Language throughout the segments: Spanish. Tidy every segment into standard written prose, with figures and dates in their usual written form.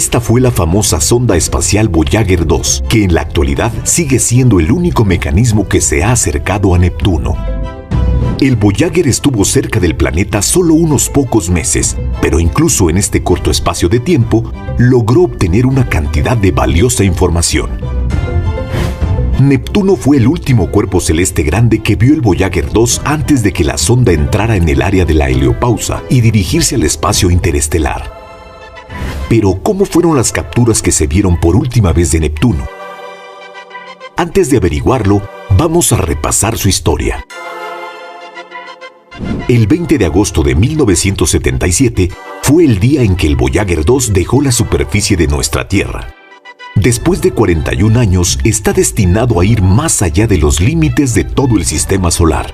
Esta fue la famosa sonda espacial Voyager 2, que en la actualidad sigue siendo el único mecanismo que se ha acercado a Neptuno. El Voyager estuvo cerca del planeta solo unos pocos meses, pero incluso en este corto espacio de tiempo, logró obtener una cantidad de valiosa información. Neptuno fue el último cuerpo celeste grande que vio el Voyager 2 antes de que la sonda entrara en el área de la heliopausa y dirigirse al espacio interestelar. Pero, ¿cómo fueron las capturas que se vieron por última vez de Neptuno? Antes de averiguarlo, vamos a repasar su historia. El 20 de agosto de 1977 fue el día en que el Voyager 2 dejó la superficie de nuestra Tierra. Después de 41 años, está destinado a ir más allá de los límites de todo el sistema solar.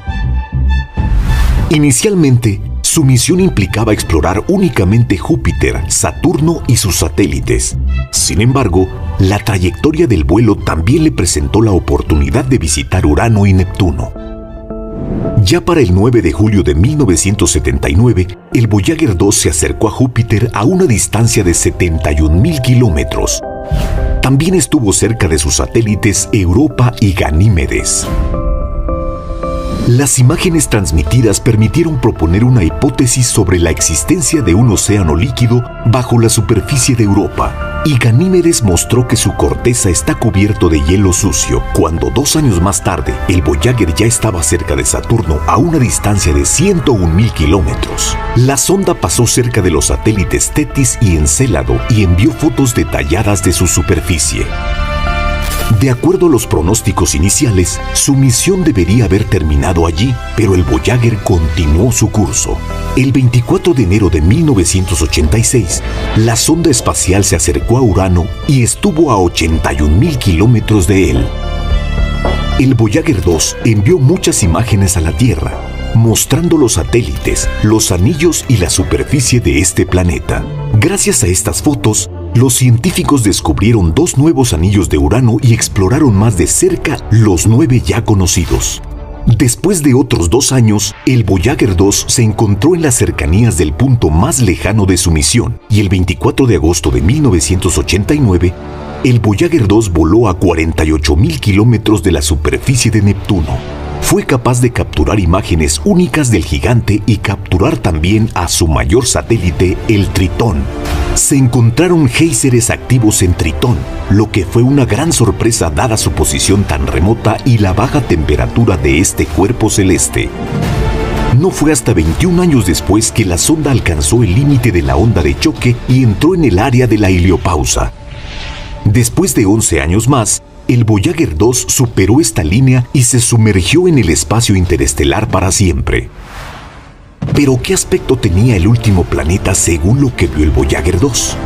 Inicialmente, su misión implicaba explorar únicamente Júpiter, Saturno y sus satélites. Sin embargo, la trayectoria del vuelo también le presentó la oportunidad de visitar Urano y Neptuno. Ya para el 9 de julio de 1979, el Voyager 2 se acercó a Júpiter a una distancia de 71.000 kilómetros. También estuvo cerca de sus satélites Europa y Ganímedes. Las imágenes transmitidas permitieron proponer una hipótesis sobre la existencia de un océano líquido bajo la superficie de Europa, y Ganímedes mostró que su corteza está cubierto de hielo sucio. Cuando 2 años más tarde, el Voyager ya estaba cerca de Saturno a una distancia de 101.000 kilómetros. La sonda pasó cerca de los satélites Tetis y Encélado y envió fotos detalladas de su superficie. De acuerdo a los pronósticos iniciales, su misión debería haber terminado allí, pero el Voyager continuó su curso. El 24 de enero de 1986, la sonda espacial se acercó a Urano y estuvo a 81.000 kilómetros de él. El Voyager 2 envió muchas imágenes a la Tierra, mostrando los satélites, los anillos y la superficie de este planeta. Gracias a estas fotos, los científicos descubrieron 2 nuevos anillos de Urano y exploraron más de cerca los 9 ya conocidos. Después de otros 2 años, el Voyager 2 se encontró en las cercanías del punto más lejano de su misión, y el 24 de agosto de 1989, el Voyager 2 voló a 48.000 kilómetros de la superficie de Neptuno. Fue capaz de capturar imágenes únicas del gigante y capturar también a su mayor satélite, el Tritón. Se encontraron géiseres activos en Tritón, lo que fue una gran sorpresa dada su posición tan remota y la baja temperatura de este cuerpo celeste. No fue hasta 21 años después que la sonda alcanzó el límite de la onda de choque y entró en el área de la heliopausa. Después de 11 años más, el Voyager 2 superó esta línea y se sumergió en el espacio interestelar para siempre. Pero, ¿qué aspecto tenía el último planeta según lo que vio el Voyager 2?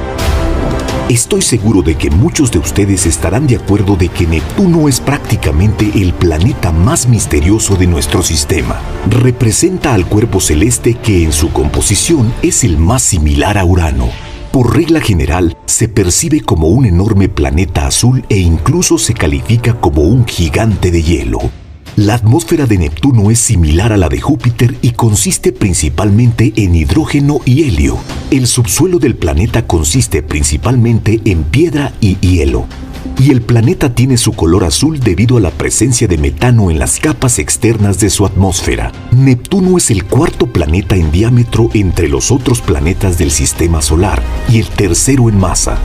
Estoy seguro de que muchos de ustedes estarán de acuerdo de que Neptuno es prácticamente el planeta más misterioso de nuestro sistema. Representa al cuerpo celeste que en su composición es el más similar a Urano. Por regla general, se percibe como un enorme planeta azul e incluso se califica como un gigante de hielo. La atmósfera de Neptuno es similar a la de Júpiter y consiste principalmente en hidrógeno y helio. El subsuelo del planeta consiste principalmente en piedra y hielo. Y el planeta tiene su color azul debido a la presencia de metano en las capas externas de su atmósfera. Neptuno es el 4º planeta en diámetro entre los otros planetas del sistema solar y el 3º en masa.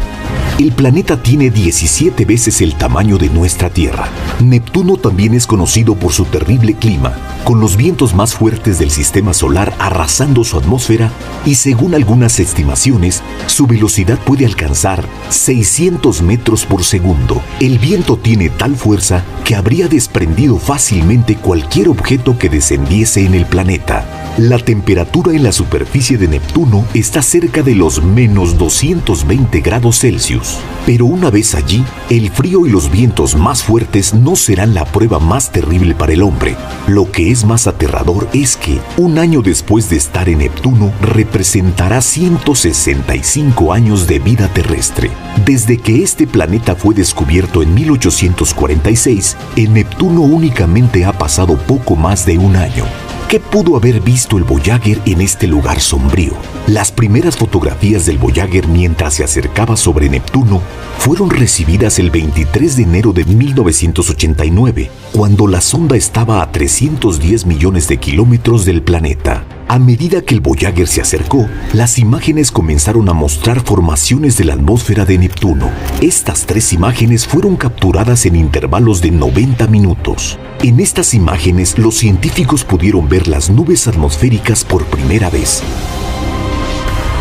El planeta tiene 17 veces el tamaño de nuestra Tierra. Neptuno también es conocido por su terrible clima, con los vientos más fuertes del sistema solar arrasando su atmósfera y, según algunas estimaciones, su velocidad puede alcanzar 600 metros por segundo. El viento tiene tal fuerza que habría desprendido fácilmente cualquier objeto que descendiese en el planeta. La temperatura en la superficie de Neptuno está cerca de los menos 220 grados Celsius. Pero una vez allí, el frío y los vientos más fuertes no serán la prueba más terrible para el hombre. Lo que es más aterrador es que, un año después de estar en Neptuno, representará 165 años de vida terrestre. Desde que este planeta fue descubierto en 1846, en Neptuno únicamente ha pasado poco más de un año. ¿Qué pudo haber visto el Voyager en este lugar sombrío? Las primeras fotografías del Voyager mientras se acercaba sobre Neptuno fueron recibidas el 23 de enero de 1989, cuando la sonda estaba a 310 millones de kilómetros del planeta. A medida que el Voyager se acercó, las imágenes comenzaron a mostrar formaciones de la atmósfera de Neptuno. Estas 3 imágenes fueron capturadas en intervalos de 90 minutos. En estas imágenes, los científicos pudieron ver las nubes atmosféricas por primera vez,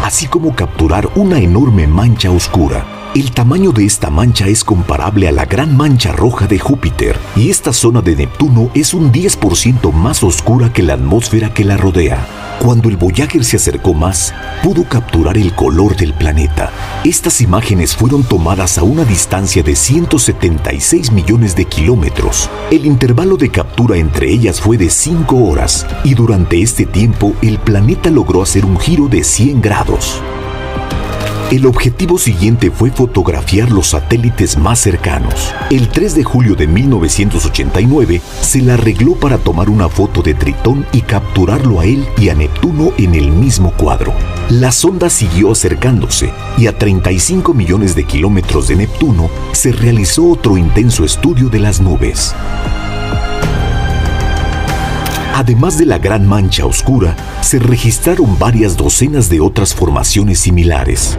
así como capturar una enorme mancha oscura. El tamaño de esta mancha es comparable a la gran mancha roja de Júpiter, y esta zona de Neptuno es un 10% más oscura que la atmósfera que la rodea. Cuando el Voyager se acercó más, pudo capturar el color del planeta. Estas imágenes fueron tomadas a una distancia de 176 millones de kilómetros. El intervalo de captura entre ellas fue de 5 horas, y durante este tiempo el planeta logró hacer un giro de 100 grados. El objetivo siguiente fue fotografiar los satélites más cercanos. El 3 de julio de 1989 se la arregló para tomar una foto de Tritón y capturarlo a él y a Neptuno en el mismo cuadro. La sonda siguió acercándose y a 35 millones de kilómetros de Neptuno se realizó otro intenso estudio de las nubes. Además de la gran mancha oscura, se registraron varias docenas de otras formaciones similares.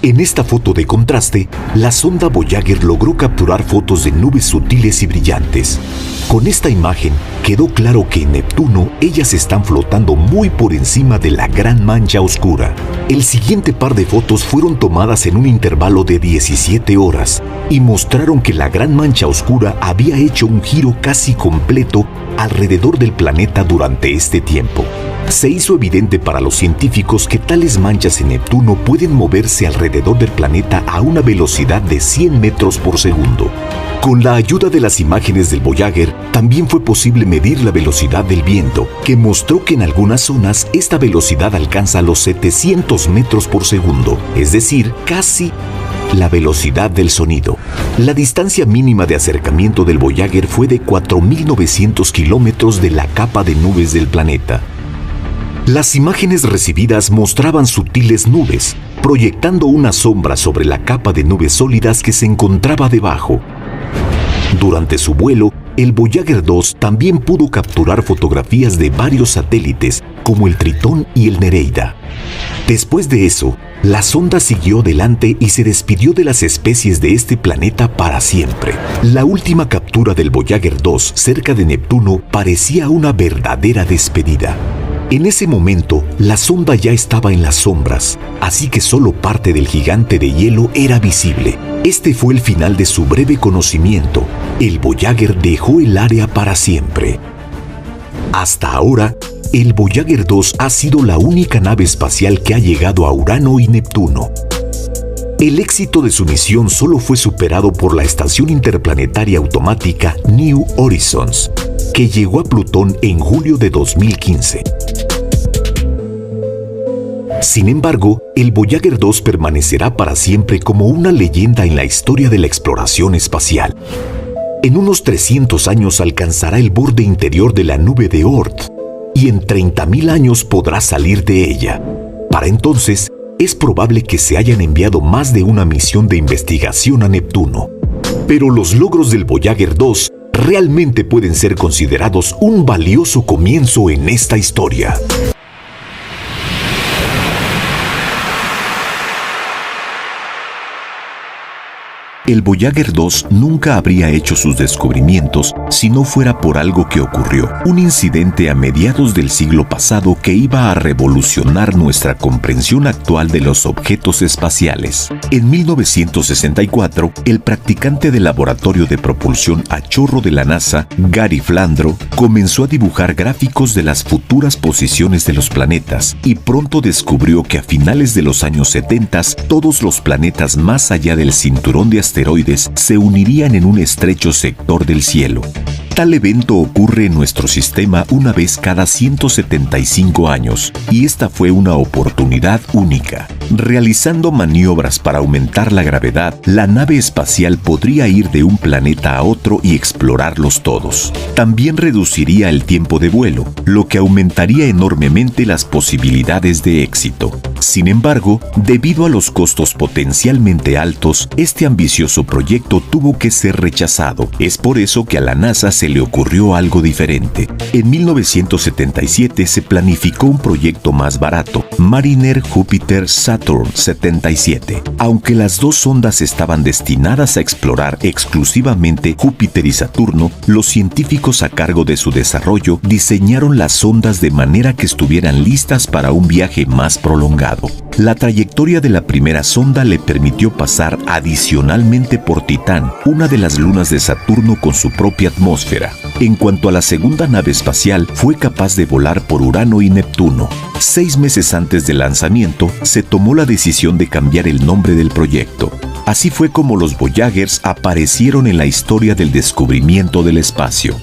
En esta foto de contraste, la sonda Voyager logró capturar fotos de nubes sutiles y brillantes. Con esta imagen, quedó claro que en Neptuno ellas están flotando muy por encima de la gran mancha oscura. El siguiente par de fotos fueron tomadas en un intervalo de 17 horas y mostraron que la gran mancha oscura había hecho un giro casi completo alrededor del planeta durante este tiempo. Se hizo evidente para los científicos que tales manchas en Neptuno pueden moverse alrededor del planeta a una velocidad de 100 metros por segundo. Con la ayuda de las imágenes del Voyager, también fue posible medir la velocidad del viento, que mostró que en algunas zonas esta velocidad alcanza los 700 metros por segundo, es decir, casi la velocidad del sonido. La distancia mínima de acercamiento del Voyager fue de 4.900 kilómetros de la capa de nubes del planeta. Las imágenes recibidas mostraban sutiles nubes, proyectando una sombra sobre la capa de nubes sólidas que se encontraba debajo. Durante su vuelo, el Voyager 2 también pudo capturar fotografías de varios satélites, como el Tritón y el Nereida. Después de eso, la sonda siguió adelante y se despidió de las especies de este planeta para siempre. La última captura del Voyager 2 cerca de Neptuno parecía una verdadera despedida. En ese momento, la sonda ya estaba en las sombras, así que solo parte del gigante de hielo era visible. Este fue el final de su breve conocimiento. El Voyager dejó el área para siempre. Hasta ahora, el Voyager 2 ha sido la única nave espacial que ha llegado a Urano y Neptuno. El éxito de su misión solo fue superado por la estación interplanetaria automática New Horizons, que llegó a Plutón en julio de 2015. Sin embargo, el Voyager 2 permanecerá para siempre como una leyenda en la historia de la exploración espacial. En unos 300 años alcanzará el borde interior de la nube de Oort y en 30.000 años podrá salir de ella. Para entonces, es probable que se hayan enviado más de una misión de investigación a Neptuno. Pero los logros del Voyager 2 realmente pueden ser considerados un valioso comienzo en esta historia. El Voyager 2 nunca habría hecho sus descubrimientos si no fuera por algo que ocurrió, un incidente a mediados del siglo pasado que iba a revolucionar nuestra comprensión actual de los objetos espaciales. En 1964, el practicante del laboratorio de propulsión a chorro de la NASA, Gary Flandro, comenzó a dibujar gráficos de las futuras posiciones de los planetas y pronto descubrió que a finales de los años 70 todos los planetas más allá del cinturón de asteroides se unirían en un estrecho sector del cielo. Tal evento ocurre en nuestro sistema una vez cada 175 años, y esta fue una oportunidad única. Realizando maniobras para aumentar la gravedad, la nave espacial podría ir de un planeta a otro y explorarlos todos. También reduciría el tiempo de vuelo, lo que aumentaría enormemente las posibilidades de éxito. Sin embargo, debido a los costos potencialmente altos, este ambicioso proyecto tuvo que ser rechazado. Es por eso que a la NASA se le ocurrió algo diferente. En 1977 se planificó un proyecto más barato, Mariner Jupiter Saturn 77. Aunque las dos sondas estaban destinadas a explorar exclusivamente Júpiter y Saturno, los científicos a cargo de su desarrollo diseñaron las sondas de manera que estuvieran listas para un viaje más prolongado. La trayectoria de la primera sonda le permitió pasar adicionalmente por Titán, una de las lunas de Saturno con su propia atmósfera. En cuanto a la segunda nave espacial, fue capaz de volar por Urano y Neptuno. 6 meses antes del lanzamiento, se tomó la decisión de cambiar el nombre del proyecto. Así fue como los Voyagers aparecieron en la historia del descubrimiento del espacio.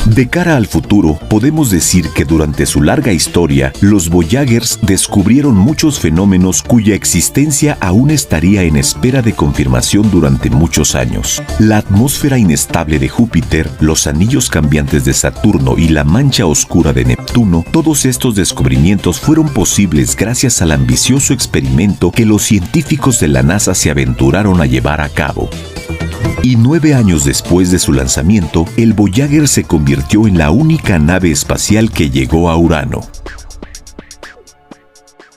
De cara al futuro, podemos decir que durante su larga historia, los Voyagers descubrieron muchos fenómenos cuya existencia aún estaría en espera de confirmación durante muchos años. La atmósfera inestable de Júpiter, los anillos cambiantes de Saturno y la mancha oscura de Neptuno, todos estos descubrimientos fueron posibles gracias al ambicioso experimento que los científicos de la NASA se aventuraron a llevar a cabo. Y 9 años después de su lanzamiento, el Voyager se convirtió en la única nave espacial que llegó a Urano.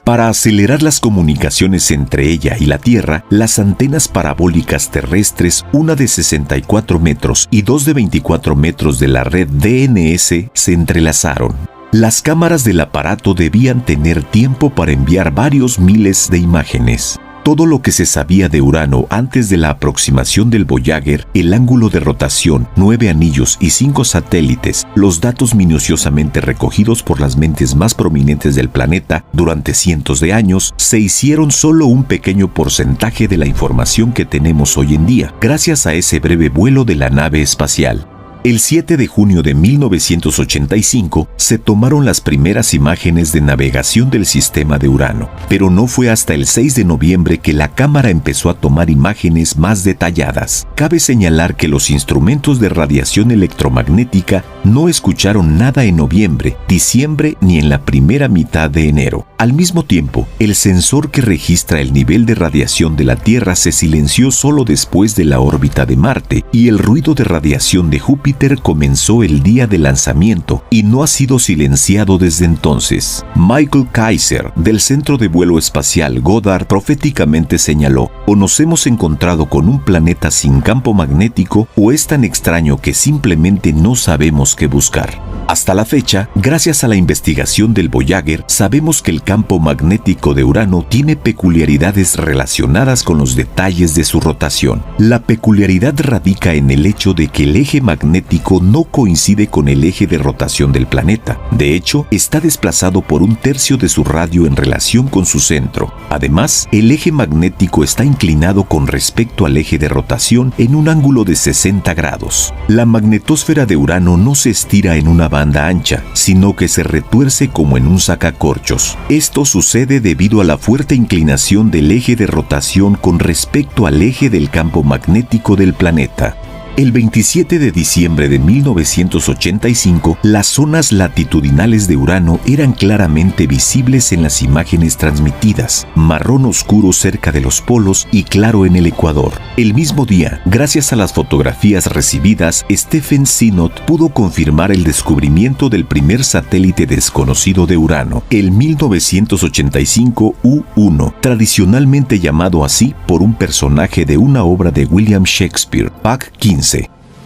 Para acelerar las comunicaciones entre ella y la Tierra, las antenas parabólicas terrestres, una de 64 metros y dos de 24 metros de la red DNS, se entrelazaron. Las cámaras del aparato debían tener tiempo para enviar varios miles de imágenes. Todo lo que se sabía de Urano antes de la aproximación del Voyager, el ángulo de rotación, 9 anillos y 5 satélites, los datos minuciosamente recogidos por las mentes más prominentes del planeta durante cientos de años, se hicieron solo un pequeño porcentaje de la información que tenemos hoy en día, gracias a ese breve vuelo de la nave espacial. El 7 de junio de 1985 se tomaron las primeras imágenes de navegación del sistema de Urano, pero no fue hasta el 6 de noviembre que la cámara empezó a tomar imágenes más detalladas. Cabe señalar que los instrumentos de radiación electromagnética no escucharon nada en noviembre, diciembre ni en la primera mitad de enero. Al mismo tiempo, el sensor que registra el nivel de radiación de la Tierra se silenció solo después de la órbita de Marte, y el ruido de radiación de Júpiter comenzó el día de lanzamiento y no ha sido silenciado desde entonces. Michael Kaiser, del Centro de Vuelo Espacial Goddard, proféticamente señaló: o nos hemos encontrado con un planeta sin campo magnético, o es tan extraño que simplemente no sabemos qué buscar. Hasta la fecha, gracias a la investigación del Voyager, sabemos que el campo magnético de Urano tiene peculiaridades relacionadas con los detalles de su rotación. La peculiaridad radica en el hecho de que el eje magnético no coincide con el eje de rotación del planeta. De hecho, está desplazado por 1/3 de su radio en relación con su centro. Además, el eje magnético está inclinado con respecto al eje de rotación en un ángulo de 60 grados. La magnetosfera de Urano no se estira en una banda ancha, sino que se retuerce como en un sacacorchos. Esto sucede debido a la fuerte inclinación del eje de rotación con respecto al eje del campo magnético del planeta. El 27 de diciembre de 1985, las zonas latitudinales de Urano eran claramente visibles en las imágenes transmitidas, marrón oscuro cerca de los polos y claro en el ecuador. El mismo día, gracias a las fotografías recibidas, Stephen Synod pudo confirmar el descubrimiento del primer satélite desconocido de Urano, el 1985 U-1, tradicionalmente llamado así por un personaje de una obra de William Shakespeare, Pac 15.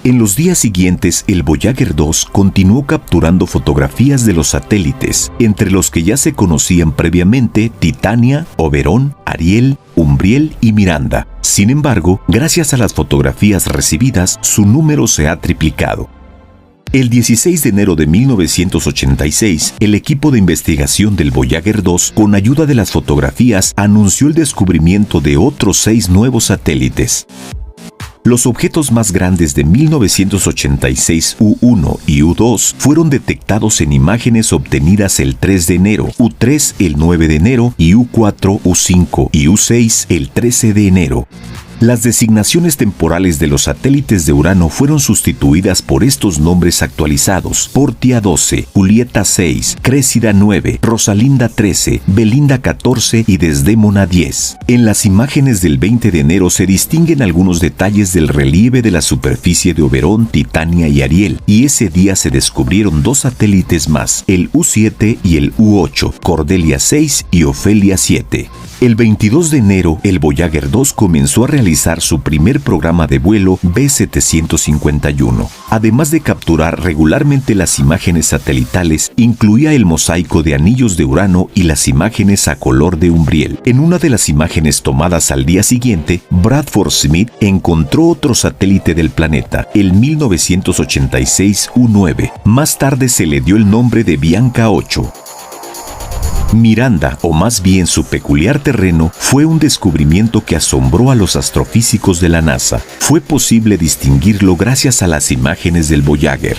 En los días siguientes, el Voyager 2 continuó capturando fotografías de los satélites, entre los que ya se conocían previamente Titania, Oberon, Ariel, Umbriel y Miranda. Sin embargo, gracias a las fotografías recibidas, su número se ha triplicado. El 16 de enero de 1986, el equipo de investigación del Voyager 2, con ayuda de las fotografías, anunció el descubrimiento de otros 6 nuevos satélites. Los objetos más grandes de 1986 U1 y U2 fueron detectados en imágenes obtenidas el 3 de enero, U3 el 9 de enero y U4, U5 y U6 el 13 de enero. Las designaciones temporales de los satélites de Urano fueron sustituidas por estos nombres actualizados: Portia 12, Julieta 6, Créssida 9, Rosalinda 13, Belinda 14 y Desdémona 10. En las imágenes del 20 de enero se distinguen algunos detalles del relieve de la superficie de Oberón, Titania y Ariel, y ese día se descubrieron 2 satélites más, el U7 y el U8, Cordelia 6 y Ofelia 7. El 22 de enero, el Voyager 2 comenzó a realizar su primer programa de vuelo B751. Además de capturar regularmente las imágenes satelitales, incluía el mosaico de anillos de Urano y las imágenes a color de Umbriel. En una de las imágenes tomadas al día siguiente, Bradford Smith encontró otro satélite del planeta, el 1986 U9. Más tarde se le dio el nombre de Bianca 8. Miranda, o más bien su peculiar terreno, fue un descubrimiento que asombró a los astrofísicos de la NASA. Fue posible distinguirlo gracias a las imágenes del Voyager.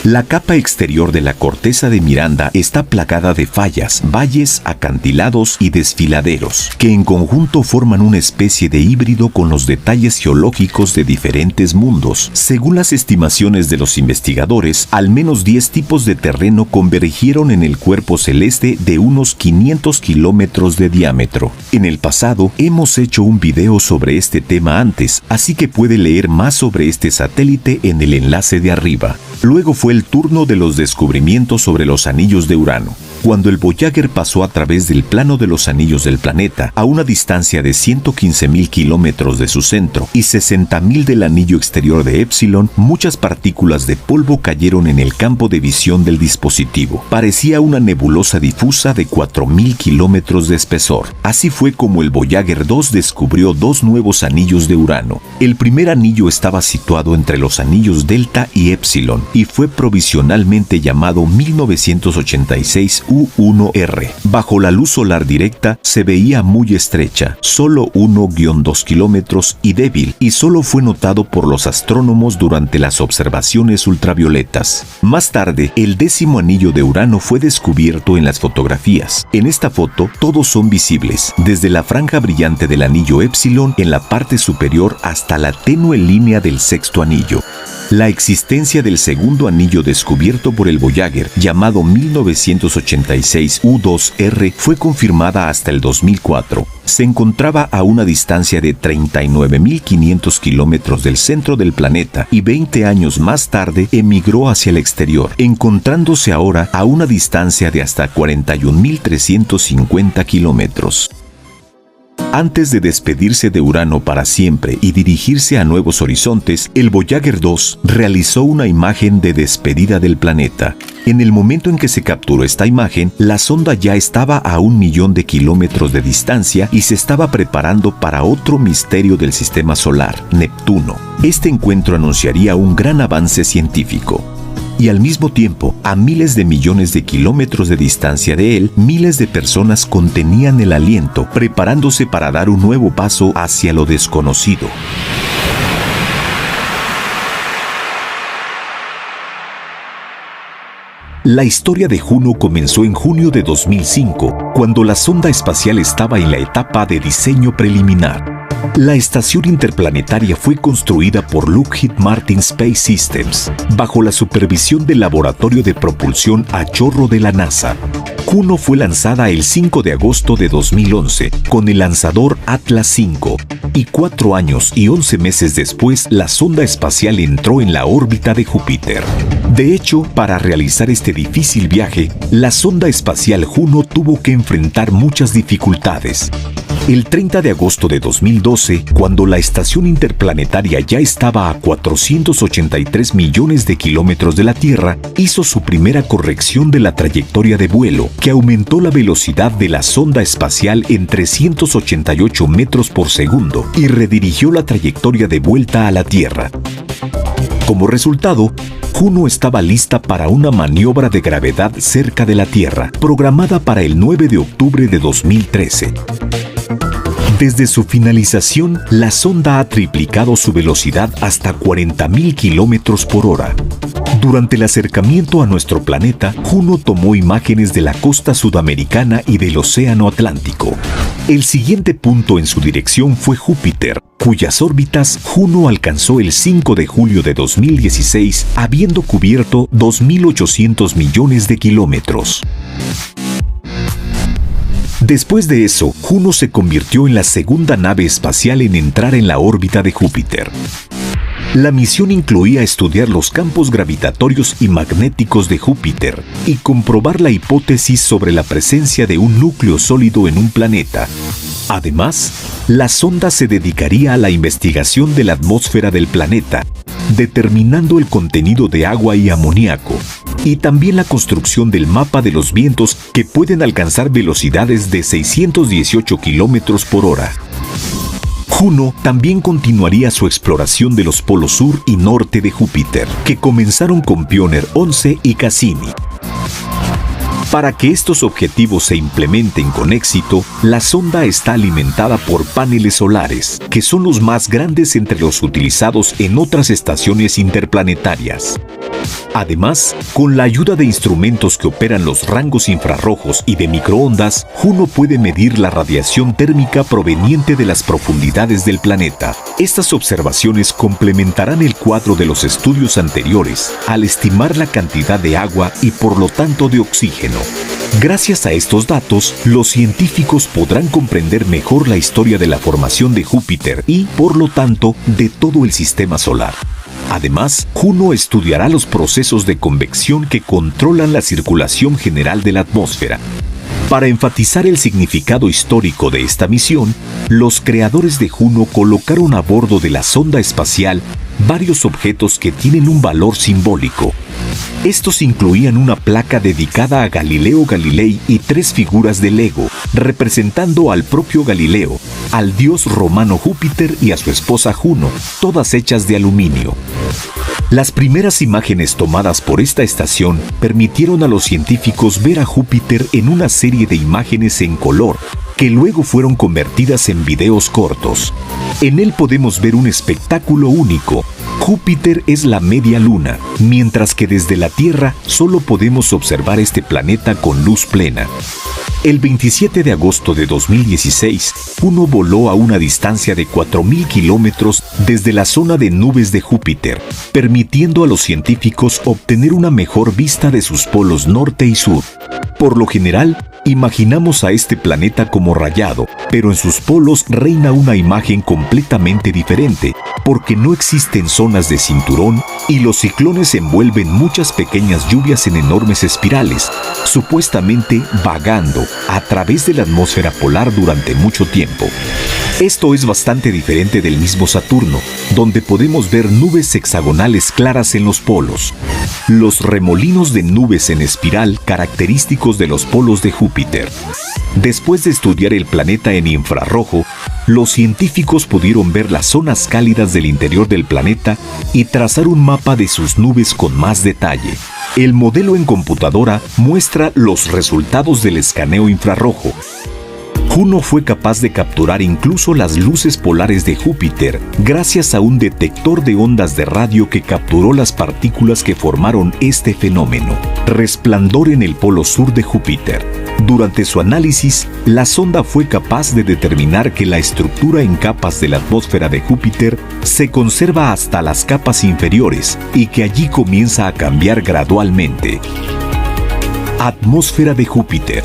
La capa exterior de la corteza de Miranda está plagada de fallas, valles, acantilados y desfiladeros, que en conjunto forman una especie de híbrido con los detalles geológicos de diferentes mundos. Según las estimaciones de los investigadores, al menos 10 tipos de terreno convergieron en el cuerpo celeste de unos 500 kilómetros de diámetro. En el pasado, hemos hecho un video sobre este tema antes, así que puede leer más sobre este satélite en el enlace de arriba. Luego fue el turno de los descubrimientos sobre los anillos de Urano. Cuando el Voyager pasó a través del plano de los anillos del planeta, a una distancia de 115.000 kilómetros de su centro y 60.000 del anillo exterior de Epsilon, muchas partículas de polvo cayeron en el campo de visión del dispositivo. Parecía una nebulosa difusa de 4.000 kilómetros de espesor. Así fue como el Voyager 2 descubrió 2 nuevos anillos de Urano. El primer anillo estaba situado entre los anillos Delta y Epsilon y fue provisionalmente llamado 1986 U1R. Bajo la luz solar directa se veía muy estrecha, solo 1-2 kilómetros y débil, y solo fue notado por los astrónomos durante las observaciones ultravioletas. Más tarde, el 10º anillo de Urano fue descubierto en las fotografías. En esta foto, todos son visibles, desde la franja brillante del anillo Epsilon en la parte superior hasta la tenue línea del 6º anillo. La existencia del segundo anillo descubierto por el Voyager, llamado 1986 U2R, fue confirmada hasta el 2004. Se encontraba a una distancia de 39.500 kilómetros del centro del planeta y 20 años más tarde emigró hacia el exterior, encontrándose ahora a una distancia de hasta 41.350 kilómetros. Antes de despedirse de Urano para siempre y dirigirse a nuevos horizontes, el Voyager 2 realizó una imagen de despedida del planeta. En el momento en que se capturó esta imagen, la sonda ya estaba a 1.000.000 de kilómetros de distancia y se estaba preparando para otro misterio del sistema solar, Neptuno. Este encuentro anunciaría un gran avance científico. Y al mismo tiempo, a miles de millones de kilómetros de distancia de él, miles de personas contenían el aliento, preparándose para dar un nuevo paso hacia lo desconocido. La historia de Juno comenzó en junio de 2005, cuando la sonda espacial estaba en la etapa de diseño preliminar. La estación interplanetaria fue construida por Lockheed Martin Space Systems, bajo la supervisión del Laboratorio de Propulsión a Chorro de la NASA. Juno fue lanzada el 5 de agosto de 2011 con el lanzador Atlas V, y 4 años y 11 meses después la sonda espacial entró en la órbita de Júpiter. De hecho, para realizar este difícil viaje, la sonda espacial Juno tuvo que enfrentar muchas dificultades. El 30 de agosto de 2012, cuando la estación interplanetaria ya estaba a 483 millones de kilómetros de la Tierra, hizo su primera corrección de la trayectoria de vuelo, que aumentó la velocidad de la sonda espacial en 388 metros por segundo y redirigió la trayectoria de vuelta a la Tierra. Como resultado, Juno estaba lista para una maniobra de gravedad cerca de la Tierra, programada para el 9 de octubre de 2013. Desde su finalización, la sonda ha triplicado su velocidad hasta 40.000 kilómetros por hora. Durante el acercamiento a nuestro planeta, Juno tomó imágenes de la costa sudamericana y del Océano Atlántico. El siguiente punto en su dirección fue Júpiter, cuyas órbitas Juno alcanzó el 5 de julio de 2016, habiendo cubierto 2.800 millones de kilómetros. Después de eso, Juno se convirtió en la segunda nave espacial en entrar en la órbita de Júpiter. La misión incluía estudiar los campos gravitatorios y magnéticos de Júpiter y comprobar la hipótesis sobre la presencia de un núcleo sólido en un planeta. Además, la sonda se dedicaría a la investigación de la atmósfera del planeta, determinando el contenido de agua y amoníaco, y también la construcción del mapa de los vientos que pueden alcanzar velocidades de 618 kilómetros por hora. Juno también continuaría su exploración de los polos sur y norte de Júpiter, que comenzaron con Pioneer 11 y Cassini. Para que estos objetivos se implementen con éxito, la sonda está alimentada por paneles solares, que son los más grandes entre los utilizados en otras estaciones interplanetarias. Además, con la ayuda de instrumentos que operan los rangos infrarrojos y de microondas, Juno puede medir la radiación térmica proveniente de las profundidades del planeta. Estas observaciones complementarán el cuadro de los estudios anteriores al estimar la cantidad de agua y por lo tanto de oxígeno. Gracias a estos datos, los científicos podrán comprender mejor la historia de la formación de Júpiter y, por lo tanto, de todo el sistema solar. Además, Juno estudiará los procesos de convección que controlan la circulación general de la atmósfera. Para enfatizar el significado histórico de esta misión, los creadores de Juno colocaron a bordo de la sonda espacial varios objetos que tienen un valor simbólico. Estos incluían una placa dedicada a Galileo Galilei y 3 figuras de Lego, representando al propio Galileo, al dios romano Júpiter y a su esposa Juno, todas hechas de aluminio. Las primeras imágenes tomadas por esta estación permitieron a los científicos ver a Júpiter en una serie de imágenes en color, que luego fueron convertidas en videos cortos. En él podemos ver un espectáculo único. Júpiter es la media luna, mientras que desde la Tierra solo podemos observar este planeta con luz plena. El 27 de agosto de 2016, Juno voló a una distancia de 4.000 kilómetros desde la zona de nubes de Júpiter, permitiendo a los científicos obtener una mejor vista de sus polos norte y sur. Por lo general, imaginamos a este planeta como rayado, pero en sus polos reina una imagen completamente diferente, porque no existen zonas de cinturón y los ciclones envuelven muchas pequeñas lluvias en enormes espirales, supuestamente vagando a través de la atmósfera polar durante mucho tiempo. Esto es bastante diferente del mismo Saturno, donde podemos ver nubes hexagonales claras en los polos. Los remolinos de nubes en espiral característicos de los polos de Júpiter. Después de estudiar el planeta en infrarrojo, los científicos pudieron ver las zonas cálidas del interior del planeta y trazar un mapa de sus nubes con más detalle. El modelo en computadora muestra los resultados del escaneo infrarrojo. Juno fue capaz de capturar incluso las luces polares de Júpiter gracias a un detector de ondas de radio que capturó las partículas que formaron este fenómeno, resplandor en el polo sur de Júpiter. Durante su análisis, la sonda fue capaz de determinar que la estructura en capas de la atmósfera de Júpiter se conserva hasta las capas inferiores y que allí comienza a cambiar gradualmente. Atmósfera de Júpiter.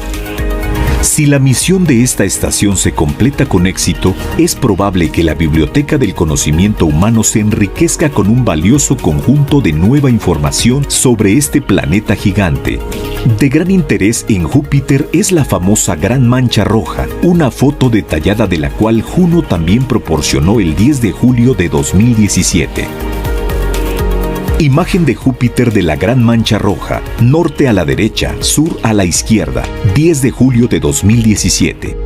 Si la misión de esta estación se completa con éxito, es probable que la biblioteca del conocimiento humano se enriquezca con un valioso conjunto de nueva información sobre este planeta gigante. De gran interés en Júpiter es la famosa Gran Mancha Roja, una foto detallada de la cual Juno también proporcionó el 10 de julio de 2017. Imagen de Júpiter de la Gran Mancha Roja, norte a la derecha, sur a la izquierda, 10 de julio de 2017.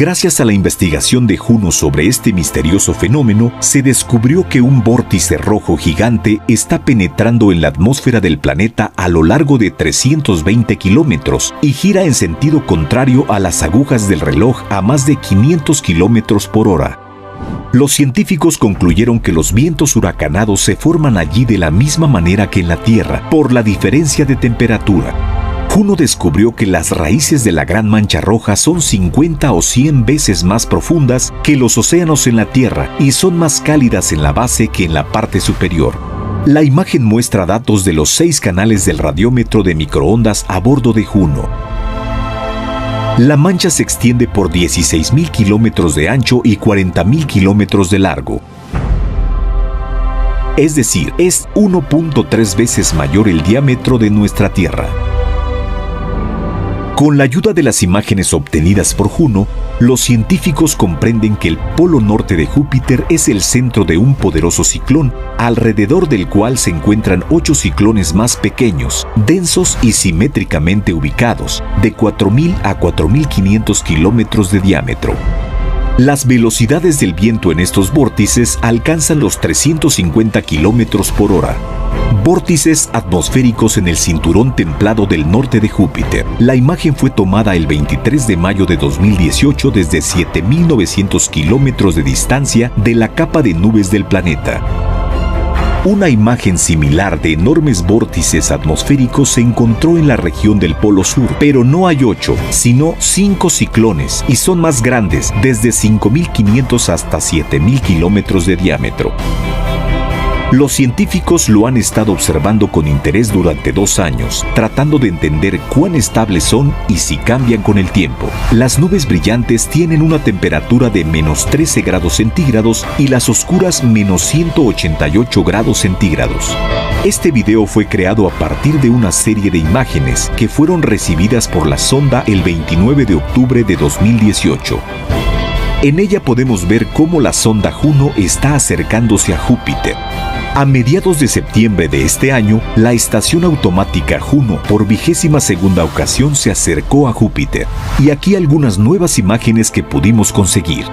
Gracias a la investigación de Juno sobre este misterioso fenómeno, se descubrió que un vórtice rojo gigante está penetrando en la atmósfera del planeta a lo largo de 320 kilómetros y gira en sentido contrario a las agujas del reloj a más de 500 kilómetros por hora. Los científicos concluyeron que los vientos huracanados se forman allí de la misma manera que en la Tierra, por la diferencia de temperatura. Juno descubrió que las raíces de la Gran Mancha Roja son 50 o 100 veces más profundas que los océanos en la Tierra y son más cálidas en la base que en la parte superior. La imagen muestra datos de los 6 canales del radiómetro de microondas a bordo de Juno. La mancha se extiende por 16.000 kilómetros de ancho y 40.000 kilómetros de largo. Es decir, es 1.3 veces mayor el diámetro de nuestra Tierra. Con la ayuda de las imágenes obtenidas por Juno, los científicos comprenden que el polo norte de Júpiter es el centro de un poderoso ciclón, alrededor del cual se encuentran 8 ciclones más pequeños, densos y simétricamente ubicados, de 4.000 a 4.500 kilómetros de diámetro. Las velocidades del viento en estos vórtices alcanzan los 350 kilómetros por hora. Vórtices atmosféricos en el cinturón templado del norte de Júpiter. La imagen fue tomada el 23 de mayo de 2018 desde 7.900 kilómetros de distancia de la capa de nubes del planeta. Una imagen similar de enormes vórtices atmosféricos se encontró en la región del Polo Sur, pero no hay 8, sino 5 ciclones, y son más grandes, desde 5.500 hasta 7.000 kilómetros de diámetro. Los científicos lo han estado observando con interés durante 2 años, tratando de entender cuán estables son y si cambian con el tiempo. Las nubes brillantes tienen una temperatura de menos 13 grados centígrados y las oscuras menos 188 grados centígrados. Este video fue creado a partir de una serie de imágenes que fueron recibidas por la sonda el 29 de octubre de 2018. En ella podemos ver cómo la sonda Juno está acercándose a Júpiter. A mediados de septiembre de este año, la estación automática Juno por 22ª ocasión se acercó a Júpiter. Y aquí algunas nuevas imágenes que pudimos conseguir.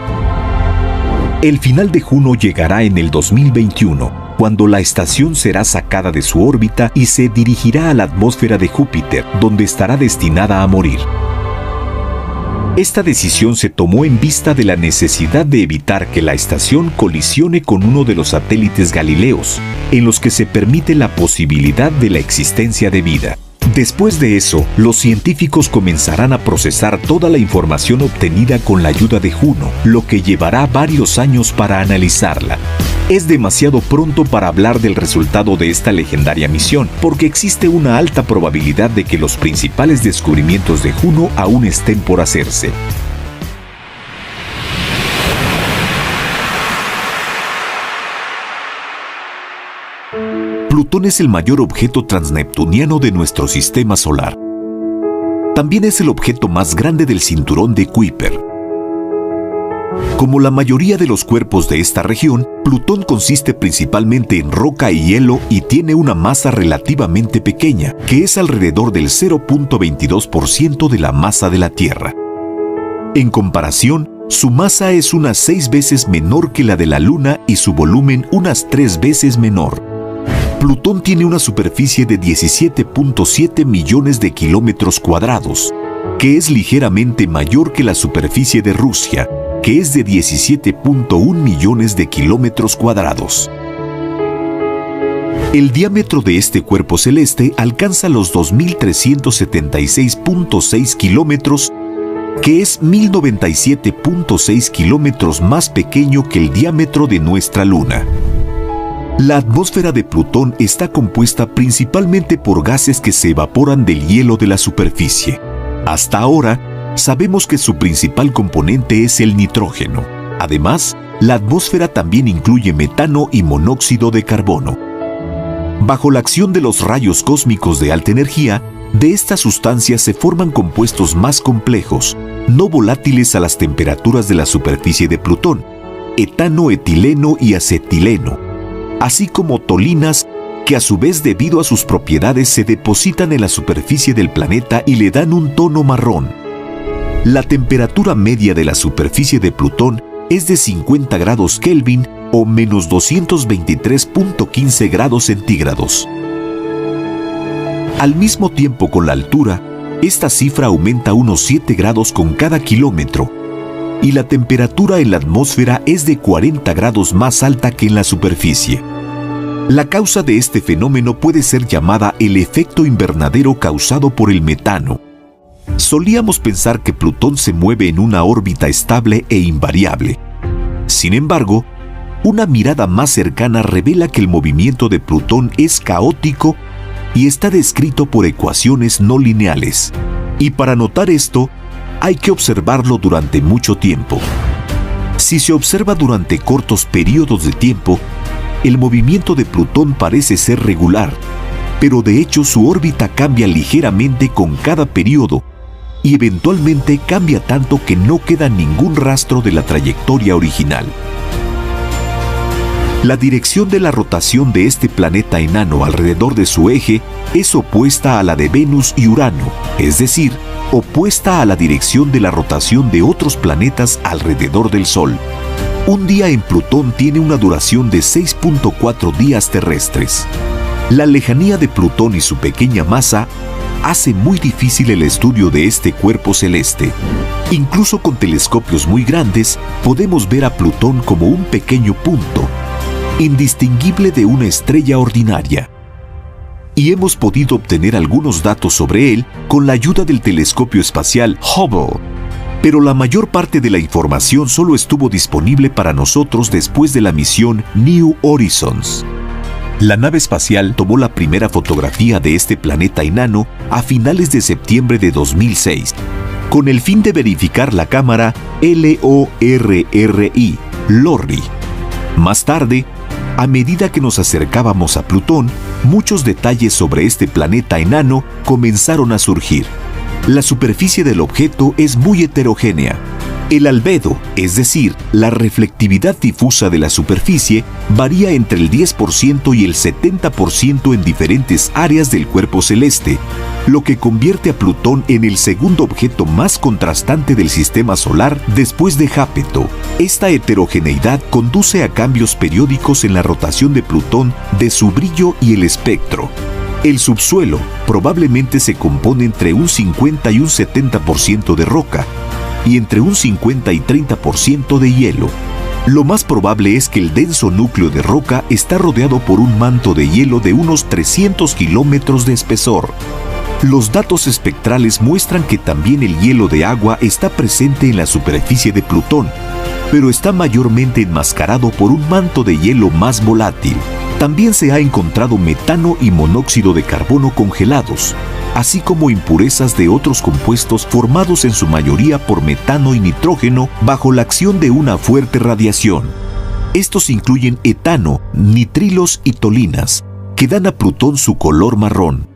El final de Juno llegará en el 2021, cuando la estación será sacada de su órbita y se dirigirá a la atmósfera de Júpiter, donde estará destinada a morir. Esta decisión se tomó en vista de la necesidad de evitar que la estación colisione con uno de los satélites galileos, en los que se permite la posibilidad de la existencia de vida. Después de eso, los científicos comenzarán a procesar toda la información obtenida con la ayuda de Juno, lo que llevará varios años para analizarla. Es demasiado pronto para hablar del resultado de esta legendaria misión, porque existe una alta probabilidad de que los principales descubrimientos de Juno aún estén por hacerse. Plutón es el mayor objeto transneptuniano de nuestro sistema solar. También es el objeto más grande del cinturón de Kuiper. Como la mayoría de los cuerpos de esta región, Plutón consiste principalmente en roca y hielo y tiene una masa relativamente pequeña, que es alrededor del 0.22% de la masa de la Tierra. En comparación, su masa es unas 6 veces menor que la de la Luna y su volumen unas 3 veces menor. Plutón tiene una superficie de 17.7 millones de kilómetros cuadrados, que es ligeramente mayor que la superficie de Rusia, que es de 17.1 millones de kilómetros cuadrados. El diámetro de este cuerpo celeste alcanza los 2.376.6 kilómetros, que es 1.097.6 kilómetros más pequeño que el diámetro de nuestra Luna. La atmósfera de Plutón está compuesta principalmente por gases que se evaporan del hielo de la superficie. Hasta ahora, sabemos que su principal componente es el nitrógeno. Además, la atmósfera también incluye metano y monóxido de carbono. Bajo la acción de los rayos cósmicos de alta energía, de estas sustancias se forman compuestos más complejos, no volátiles a las temperaturas de la superficie de Plutón, etano, etileno y acetileno, así como tolinas que a su vez debido a sus propiedades se depositan en la superficie del planeta y le dan un tono marrón. La temperatura media de la superficie de Plutón es de 50 grados Kelvin o menos 223.15 grados centígrados. Al mismo tiempo, con la altura, esta cifra aumenta unos 7 grados con cada kilómetro, y la temperatura en la atmósfera es de 40 grados más alta que en la superficie. La causa de este fenómeno puede ser llamada el efecto invernadero causado por el metano. Solíamos pensar que Plutón se mueve en una órbita estable e invariable. Sin embargo, una mirada más cercana revela que el movimiento de Plutón es caótico y está descrito por ecuaciones no lineales. Y para notar esto, hay que observarlo durante mucho tiempo. Si se observa durante cortos periodos de tiempo, el movimiento de Plutón parece ser regular, pero de hecho su órbita cambia ligeramente con cada periodo y eventualmente cambia tanto que no queda ningún rastro de la trayectoria original. La dirección de la rotación de este planeta enano alrededor de su eje es opuesta a la de Venus y Urano, es decir, opuesta a la dirección de la rotación de otros planetas alrededor del Sol. Un día en Plutón tiene una duración de 6.4 días terrestres. La lejanía de Plutón y su pequeña masa hace muy difícil el estudio de este cuerpo celeste. Incluso con telescopios muy grandes, podemos ver a Plutón como un pequeño punto, indistinguible de una estrella ordinaria. Y hemos podido obtener algunos datos sobre él con la ayuda del telescopio espacial Hubble. Pero la mayor parte de la información solo estuvo disponible para nosotros después de la misión New Horizons. La nave espacial tomó la primera fotografía de este planeta enano a finales de septiembre de 2006, con el fin de verificar la cámara LORRI, LORRI. Más tarde, a medida que nos acercábamos a Plutón, muchos detalles sobre este planeta enano comenzaron a surgir. La superficie del objeto es muy heterogénea. El albedo, es decir, la reflectividad difusa de la superficie, varía entre el 10% y el 70% en diferentes áreas del cuerpo celeste, lo que convierte a Plutón en el segundo objeto más contrastante del sistema solar después de Jápeto. Esta heterogeneidad conduce a cambios periódicos en la rotación de Plutón de su brillo y el espectro. El subsuelo probablemente se compone entre un 50 y un 70% de roca, y entre un 50 y 30% de hielo. Lo más probable es que el denso núcleo de roca está rodeado por un manto de hielo de unos 300 kilómetros de espesor. Los datos espectrales muestran que también el hielo de agua está presente en la superficie de Plutón, pero está mayormente enmascarado por un manto de hielo más volátil. También se ha encontrado metano y monóxido de carbono congelados, así como impurezas de otros compuestos formados en su mayoría por metano y nitrógeno bajo la acción de una fuerte radiación. Estos incluyen etano, nitrilos y tolinas, que dan a Plutón su color marrón.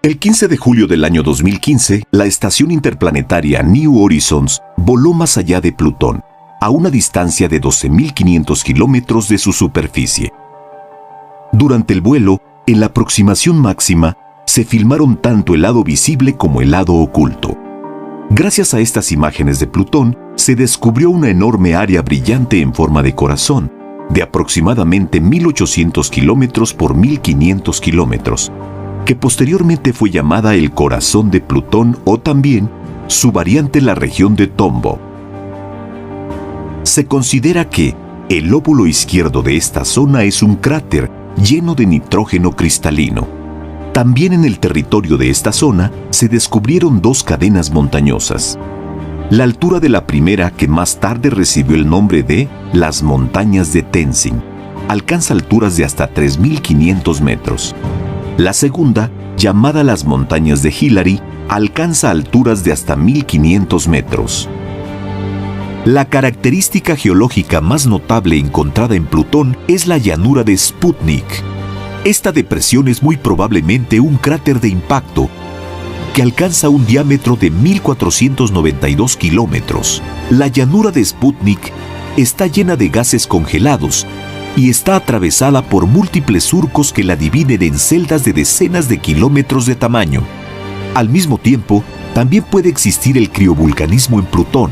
El 15 de julio del año 2015, la estación interplanetaria New Horizons voló más allá de Plutón, a una distancia de 12.500 kilómetros de su superficie. Durante el vuelo, en la aproximación máxima, se filmaron tanto el lado visible como el lado oculto. Gracias a estas imágenes de Plutón, se descubrió una enorme área brillante en forma de corazón, de aproximadamente 1.800 kilómetros por 1.500 kilómetros, que posteriormente fue llamada el corazón de Plutón o también su variante la región de Tombaugh. Se considera que el lóbulo izquierdo de esta zona es un cráter lleno de nitrógeno cristalino. También en el territorio de esta zona se descubrieron dos cadenas montañosas. La altura de la primera, que más tarde recibió el nombre de las montañas de Tenzing, alcanza alturas de hasta 3.500 metros. La segunda, llamada las montañas de Hillary, alcanza alturas de hasta 1.500 metros. La característica geológica más notable encontrada en Plutón es la llanura de Sputnik. Esta depresión es muy probablemente un cráter de impacto que alcanza un diámetro de 1.492 kilómetros. La llanura de Sputnik está llena de gases congelados y está atravesada por múltiples surcos que la dividen en celdas de decenas de kilómetros de tamaño. Al mismo tiempo, También puede existir el criovulcanismo en Plutón.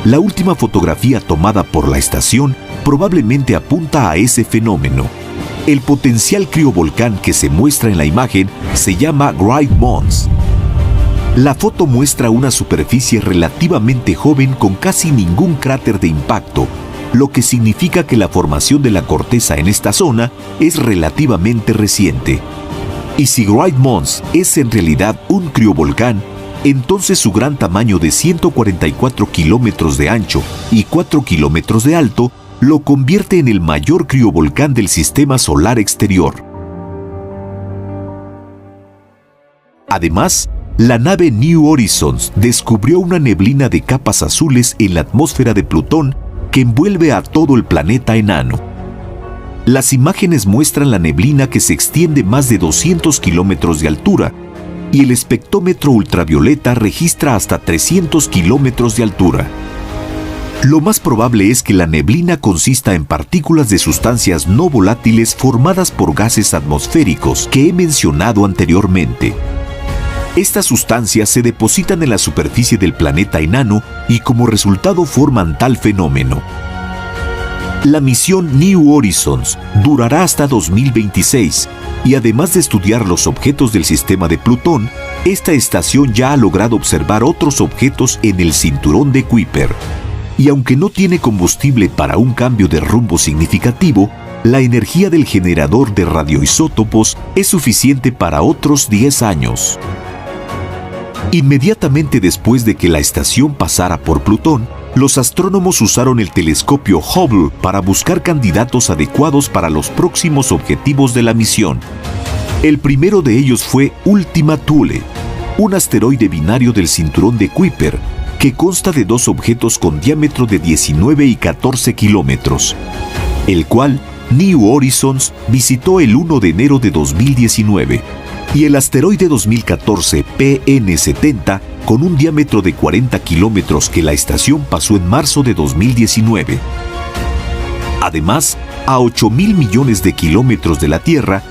La última fotografía tomada por la estación probablemente apunta a ese fenómeno. El potencial criovolcán que se muestra en la imagen se llama Great Mons. La foto muestra una superficie relativamente joven con casi ningún cráter de impacto, lo que significa que la formación de la corteza en esta zona es relativamente reciente. Y si Great Mons es en realidad un criovolcán, entonces su gran tamaño de 144 kilómetros de ancho y 4 kilómetros de alto lo convierte en el mayor criovolcán del sistema solar exterior. Además, la nave New Horizons descubrió una neblina de capas azules en la atmósfera de Plutón que envuelve a todo el planeta enano. Las imágenes muestran la neblina que se extiende más de 200 kilómetros de altura y el espectrómetro ultravioleta registra hasta 300 kilómetros de altura. Lo más probable es que la neblina consista en partículas de sustancias no volátiles formadas por gases atmosféricos que he mencionado anteriormente. Estas sustancias se depositan en la superficie del planeta enano y como resultado forman tal fenómeno. La misión New Horizons durará hasta 2026 y además de estudiar los objetos del sistema de Plutón, esta estación ya ha logrado observar otros objetos en el cinturón de Kuiper. Y aunque no tiene combustible para un cambio de rumbo significativo, la energía del generador de radioisótopos es suficiente para otros 10 años. Inmediatamente después de que la estación pasara por Plutón, los astrónomos usaron el telescopio Hubble para buscar candidatos adecuados para los próximos objetivos de la misión. El primero de ellos fue Ultima Thule, un asteroide binario del cinturón de Kuiper, que consta de dos objetos con diámetro de 19 y 14 kilómetros, el cual New Horizons visitó el 1 de enero de 2019, y el asteroide 2014 PN70 con un diámetro de 40 kilómetros que la estación pasó en marzo de 2019. Además, a 8.000 millones de kilómetros de la Tierra,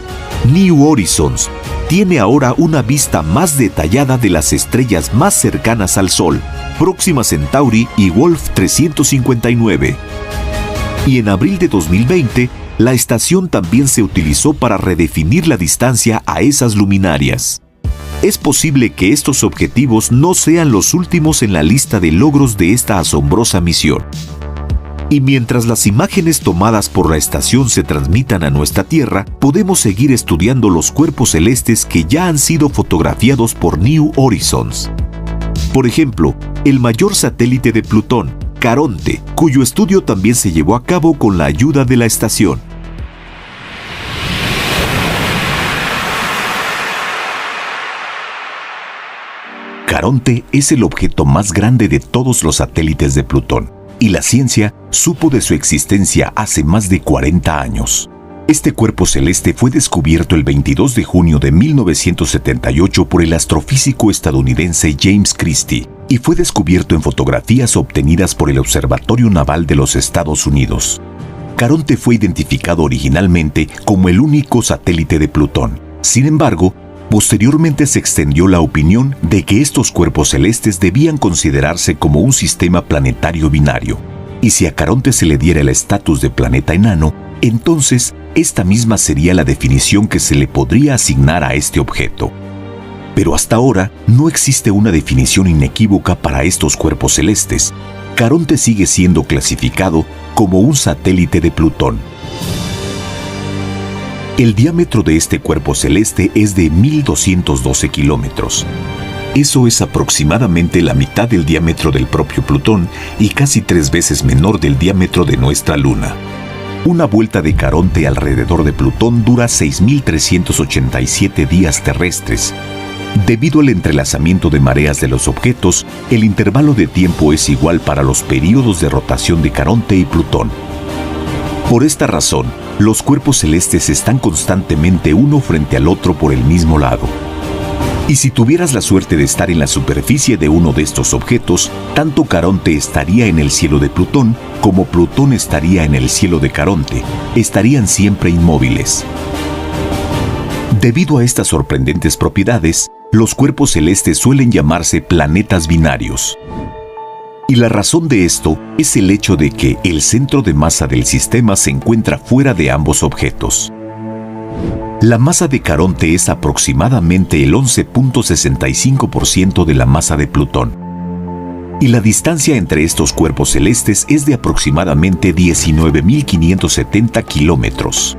New Horizons tiene ahora una vista más detallada de las estrellas más cercanas al Sol, Próxima Centauri y Wolf 359. Y en abril de 2020, la estación también se utilizó para redefinir la distancia a esas luminarias. Es posible que estos objetivos no sean los últimos en la lista de logros de esta asombrosa misión. Y mientras las imágenes tomadas por la estación se transmitan a nuestra Tierra, podemos seguir estudiando los cuerpos celestes que ya han sido fotografiados por New Horizons. Por ejemplo, el mayor satélite de Plutón, Caronte, cuyo estudio también se llevó a cabo con la ayuda de la estación. Caronte es el objeto más grande de todos los satélites de Plutón, y la ciencia supo de su existencia hace más de 40 años. Este cuerpo celeste fue descubierto el 22 de junio de 1978 por el astrofísico estadounidense James Christie, y fue descubierto en fotografías obtenidas por el Observatorio Naval de los Estados Unidos. Caronte fue identificado originalmente como el único satélite de Plutón. Sin embargo, posteriormente se extendió la opinión de que estos cuerpos celestes debían considerarse como un sistema planetario binario, y si a Caronte se le diera el estatus de planeta enano, entonces esta misma sería la definición que se le podría asignar a este objeto. Pero hasta ahora no existe una definición inequívoca para estos cuerpos celestes. Caronte sigue siendo clasificado como un satélite de Plutón. El diámetro de este cuerpo celeste es de 1.212 kilómetros. Eso es aproximadamente la mitad del diámetro del propio Plutón y casi 3 veces menor del diámetro de nuestra Luna. Una vuelta de Caronte alrededor de Plutón dura 6.387 días terrestres. Debido al entrelazamiento de mareas de los objetos, el intervalo de tiempo es igual para los períodos de rotación de Caronte y Plutón. Por esta razón, los cuerpos celestes están constantemente uno frente al otro por el mismo lado. Y si tuvieras la suerte de estar en la superficie de uno de estos objetos, tanto Caronte estaría en el cielo de Plutón como Plutón estaría en el cielo de Caronte. Estarían siempre inmóviles. Debido a estas sorprendentes propiedades, los cuerpos celestes suelen llamarse planetas binarios. Y la razón de esto es el hecho de que el centro de masa del sistema se encuentra fuera de ambos objetos. La masa de Caronte es aproximadamente el 11.65% de la masa de Plutón. Y la distancia entre estos cuerpos celestes es de aproximadamente 19.570 kilómetros.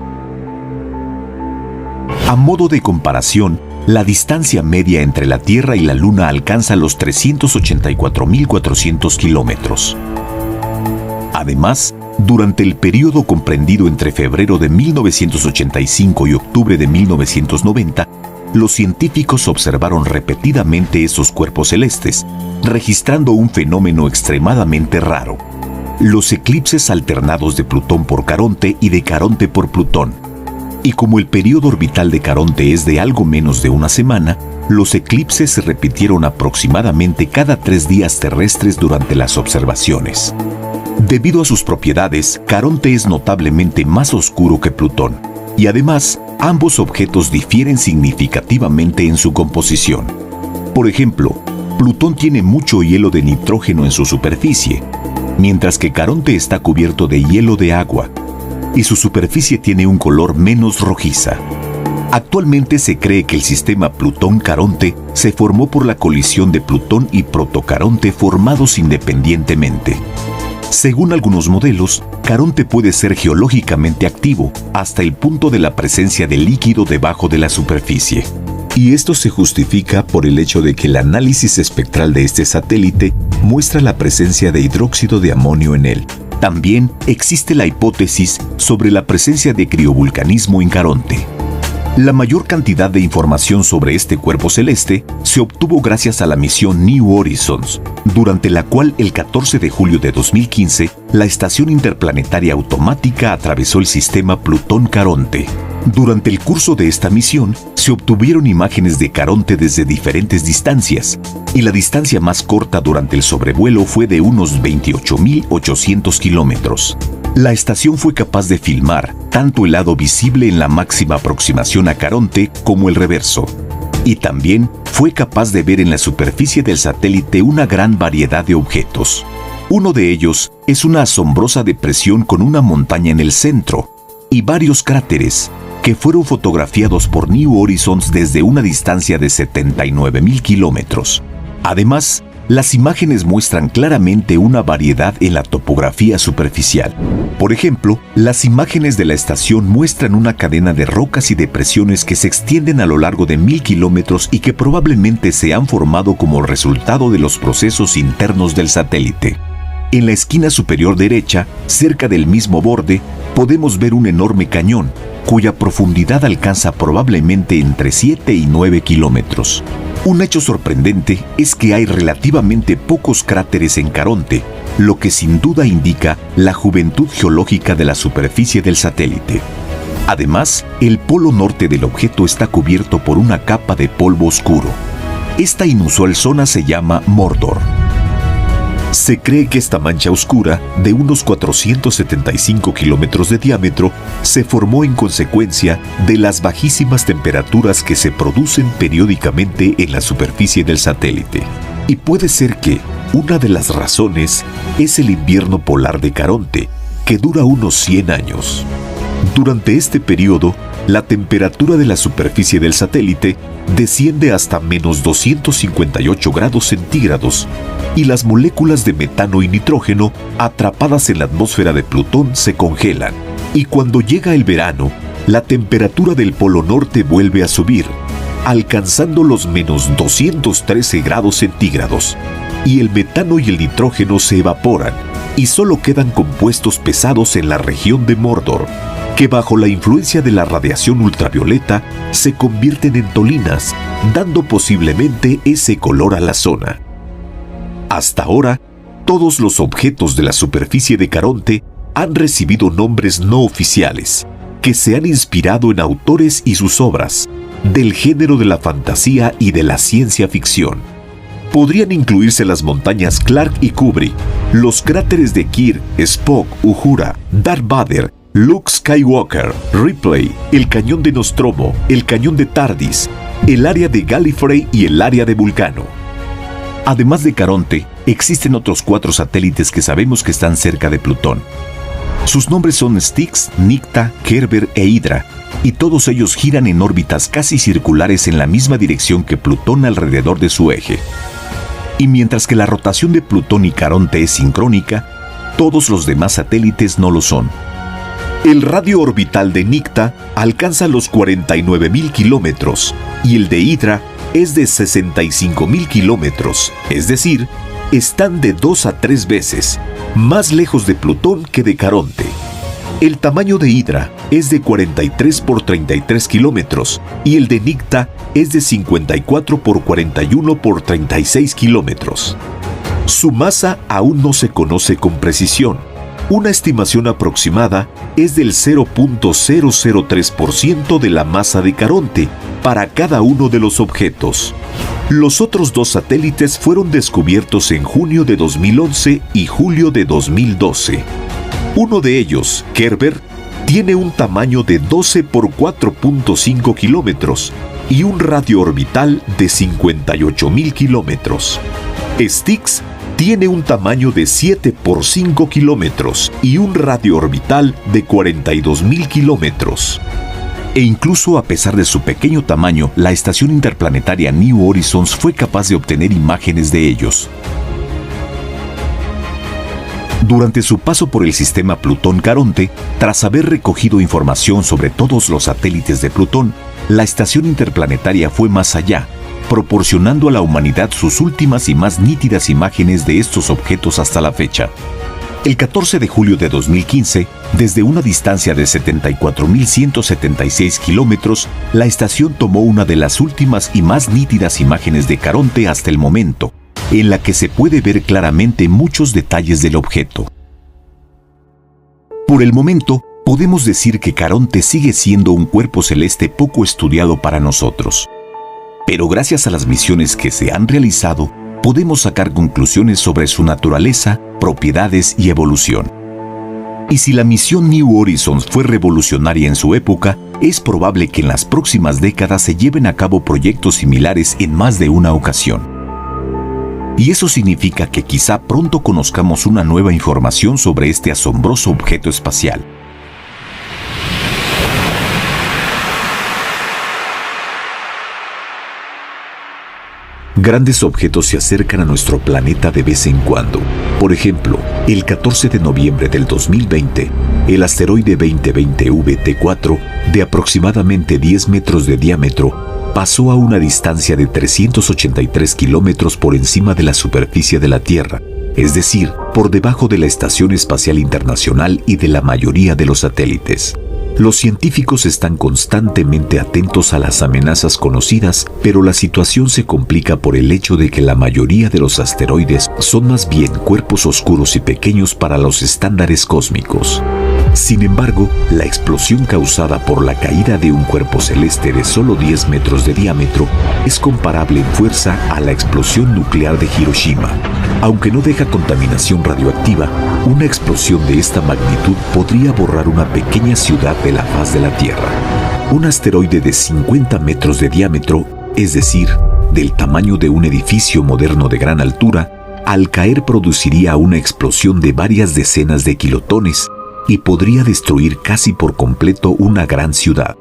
A modo de comparación, la distancia media entre la Tierra y la Luna alcanza los 384.400 kilómetros. Además, durante el periodo comprendido entre febrero de 1985 y octubre de 1990, los científicos observaron repetidamente esos cuerpos celestes, registrando un fenómeno extremadamente raro: los eclipses alternados de Plutón por Caronte y de Caronte por Plutón. Y como el periodo orbital de Caronte es de algo menos de una semana, los eclipses se repitieron aproximadamente cada 3 días terrestres durante las observaciones. Debido a sus propiedades, Caronte es notablemente más oscuro que Plutón, y además, ambos objetos difieren significativamente en su composición. Por ejemplo, Plutón tiene mucho hielo de nitrógeno en su superficie, mientras que Caronte está cubierto de hielo de agua, y su superficie tiene un color menos rojiza. Actualmente se cree que el sistema Plutón-Caronte se formó por la colisión de Plutón y Protocaronte formados independientemente. Según algunos modelos, Caronte puede ser geológicamente activo hasta el punto de la presencia de líquido debajo de la superficie. Y esto se justifica por el hecho de que el análisis espectral de este satélite muestra la presencia de hidróxido de amonio en él. También existe la hipótesis sobre la presencia de criovulcanismo en Caronte. La mayor cantidad de información sobre este cuerpo celeste se obtuvo gracias a la misión New Horizons, durante la cual el 14 de julio de 2015, la Estación Interplanetaria Automática atravesó el sistema Plutón-Caronte. Durante el curso de esta misión, se obtuvieron imágenes de Caronte desde diferentes distancias, y la distancia más corta durante el sobrevuelo fue de unos 28.800 kilómetros. La estación fue capaz de filmar tanto el lado visible en la máxima aproximación a Caronte como el reverso, y también fue capaz de ver en la superficie del satélite una gran variedad de objetos. Uno de ellos es una asombrosa depresión con una montaña en el centro y varios cráteres que fueron fotografiados por New Horizons desde una distancia de 79.000 kilómetros. Además, las imágenes muestran claramente una variedad en la topografía superficial. Por ejemplo, las imágenes de la estación muestran una cadena de rocas y depresiones que se extienden a lo largo de 1.000 kilómetros y que probablemente se han formado como resultado de los procesos internos del satélite. En la esquina superior derecha, cerca del mismo borde, podemos ver un enorme cañón, cuya profundidad alcanza probablemente entre 7 y 9 kilómetros. Un hecho sorprendente es que hay relativamente pocos cráteres en Caronte, lo que sin duda indica la juventud geológica de la superficie del satélite. Además, el polo norte del objeto está cubierto por una capa de polvo oscuro. Esta inusual zona se llama Mordor. Se cree que esta mancha oscura, de unos 475 kilómetros de diámetro, se formó en consecuencia de las bajísimas temperaturas que se producen periódicamente en la superficie del satélite. Y puede ser que una de las razones es el invierno polar de Caronte, que dura unos 100 años. Durante este periodo, la temperatura de la superficie del satélite desciende hasta menos 258 grados centígrados y las moléculas de metano y nitrógeno atrapadas en la atmósfera de Plutón se congelan. Y cuando llega el verano, la temperatura del polo norte vuelve a subir, alcanzando los menos 213 grados centígrados, y el metano y el nitrógeno se evaporan y solo quedan compuestos pesados en la región de Mordor, que bajo la influencia de la radiación ultravioleta se convierten en tolinas, dando posiblemente ese color a la zona. Hasta ahora, todos los objetos de la superficie de Caronte han recibido nombres no oficiales, que se han inspirado en autores y sus obras, del género de la fantasía y de la ciencia ficción. Podrían incluirse las montañas Clark y Kubrick, los cráteres de Kirk, Spock, Uhura, Darth Vader Luke Skywalker, Ripley, el cañón de Nostromo, el cañón de Tardis, el área de Gallifrey y el área de Vulcano. Además de Caronte, existen otros 4 satélites que sabemos que están cerca de Plutón. Sus nombres son Styx, Nicta, Kerber e Hydra, y todos ellos giran en órbitas casi circulares en la misma dirección que Plutón alrededor de su eje. Y mientras que la rotación de Plutón y Caronte es sincrónica, todos los demás satélites no lo son. El radio orbital de Nicta alcanza los 49.000 kilómetros y el de Hydra es de 65.000 kilómetros, es decir, están de 2 a 3 veces más lejos de Plutón que de Caronte. El tamaño de Hydra es de 43 por 33 kilómetros y el de Nicta es de 54 por 41 por 36 kilómetros. Su masa aún no se conoce con precisión. Una estimación aproximada es del 0.003% de la masa de Caronte para cada uno de los objetos. Los otros 2 satélites fueron descubiertos en junio de 2011 y julio de 2012. Uno de ellos, Kerber, tiene un tamaño de 12 por 4.5 kilómetros y un radio orbital de 58.000 kilómetros. Styx tiene un tamaño de 7 por 5 kilómetros y un radio orbital de 42.000 kilómetros. E incluso a pesar de su pequeño tamaño, la estación interplanetaria New Horizons fue capaz de obtener imágenes de ellos. Durante su paso por el sistema Plutón-Caronte, tras haber recogido información sobre todos los satélites de Plutón, la estación interplanetaria fue más allá, proporcionando a la humanidad sus últimas y más nítidas imágenes de estos objetos hasta la fecha. El 14 de julio de 2015, desde una distancia de 74.176 kilómetros, la estación tomó una de las últimas y más nítidas imágenes de Caronte hasta el momento, en la que se puede ver claramente muchos detalles del objeto. Por el momento, podemos decir que Caronte sigue siendo un cuerpo celeste poco estudiado para nosotros. Pero gracias a las misiones que se han realizado, podemos sacar conclusiones sobre su naturaleza, propiedades y evolución. Y si la misión New Horizons fue revolucionaria en su época, es probable que en las próximas décadas se lleven a cabo proyectos similares en más de una ocasión. Y eso significa que quizá pronto conozcamos una nueva información sobre este asombroso objeto espacial. Grandes objetos se acercan a nuestro planeta de vez en cuando. Por ejemplo, el 14 de noviembre del 2020, el asteroide 2020 VT4, de aproximadamente 10 metros de diámetro, pasó a una distancia de 383 kilómetros por encima de la superficie de la Tierra, es decir, por debajo de la Estación Espacial Internacional y de la mayoría de los satélites. Los científicos están constantemente atentos a las amenazas conocidas, pero la situación se complica por el hecho de que la mayoría de los asteroides son más bien cuerpos oscuros y pequeños para los estándares cósmicos. Sin embargo, la explosión causada por la caída de un cuerpo celeste de solo 10 metros de diámetro es comparable en fuerza a la explosión nuclear de Hiroshima. Aunque no deja contaminación radioactiva, una explosión de esta magnitud podría borrar una pequeña ciudad de la faz de la Tierra. Un asteroide de 50 metros de diámetro, es decir, del tamaño de un edificio moderno de gran altura, al caer produciría una explosión de varias decenas de kilotones y podría destruir casi por completo una gran ciudad.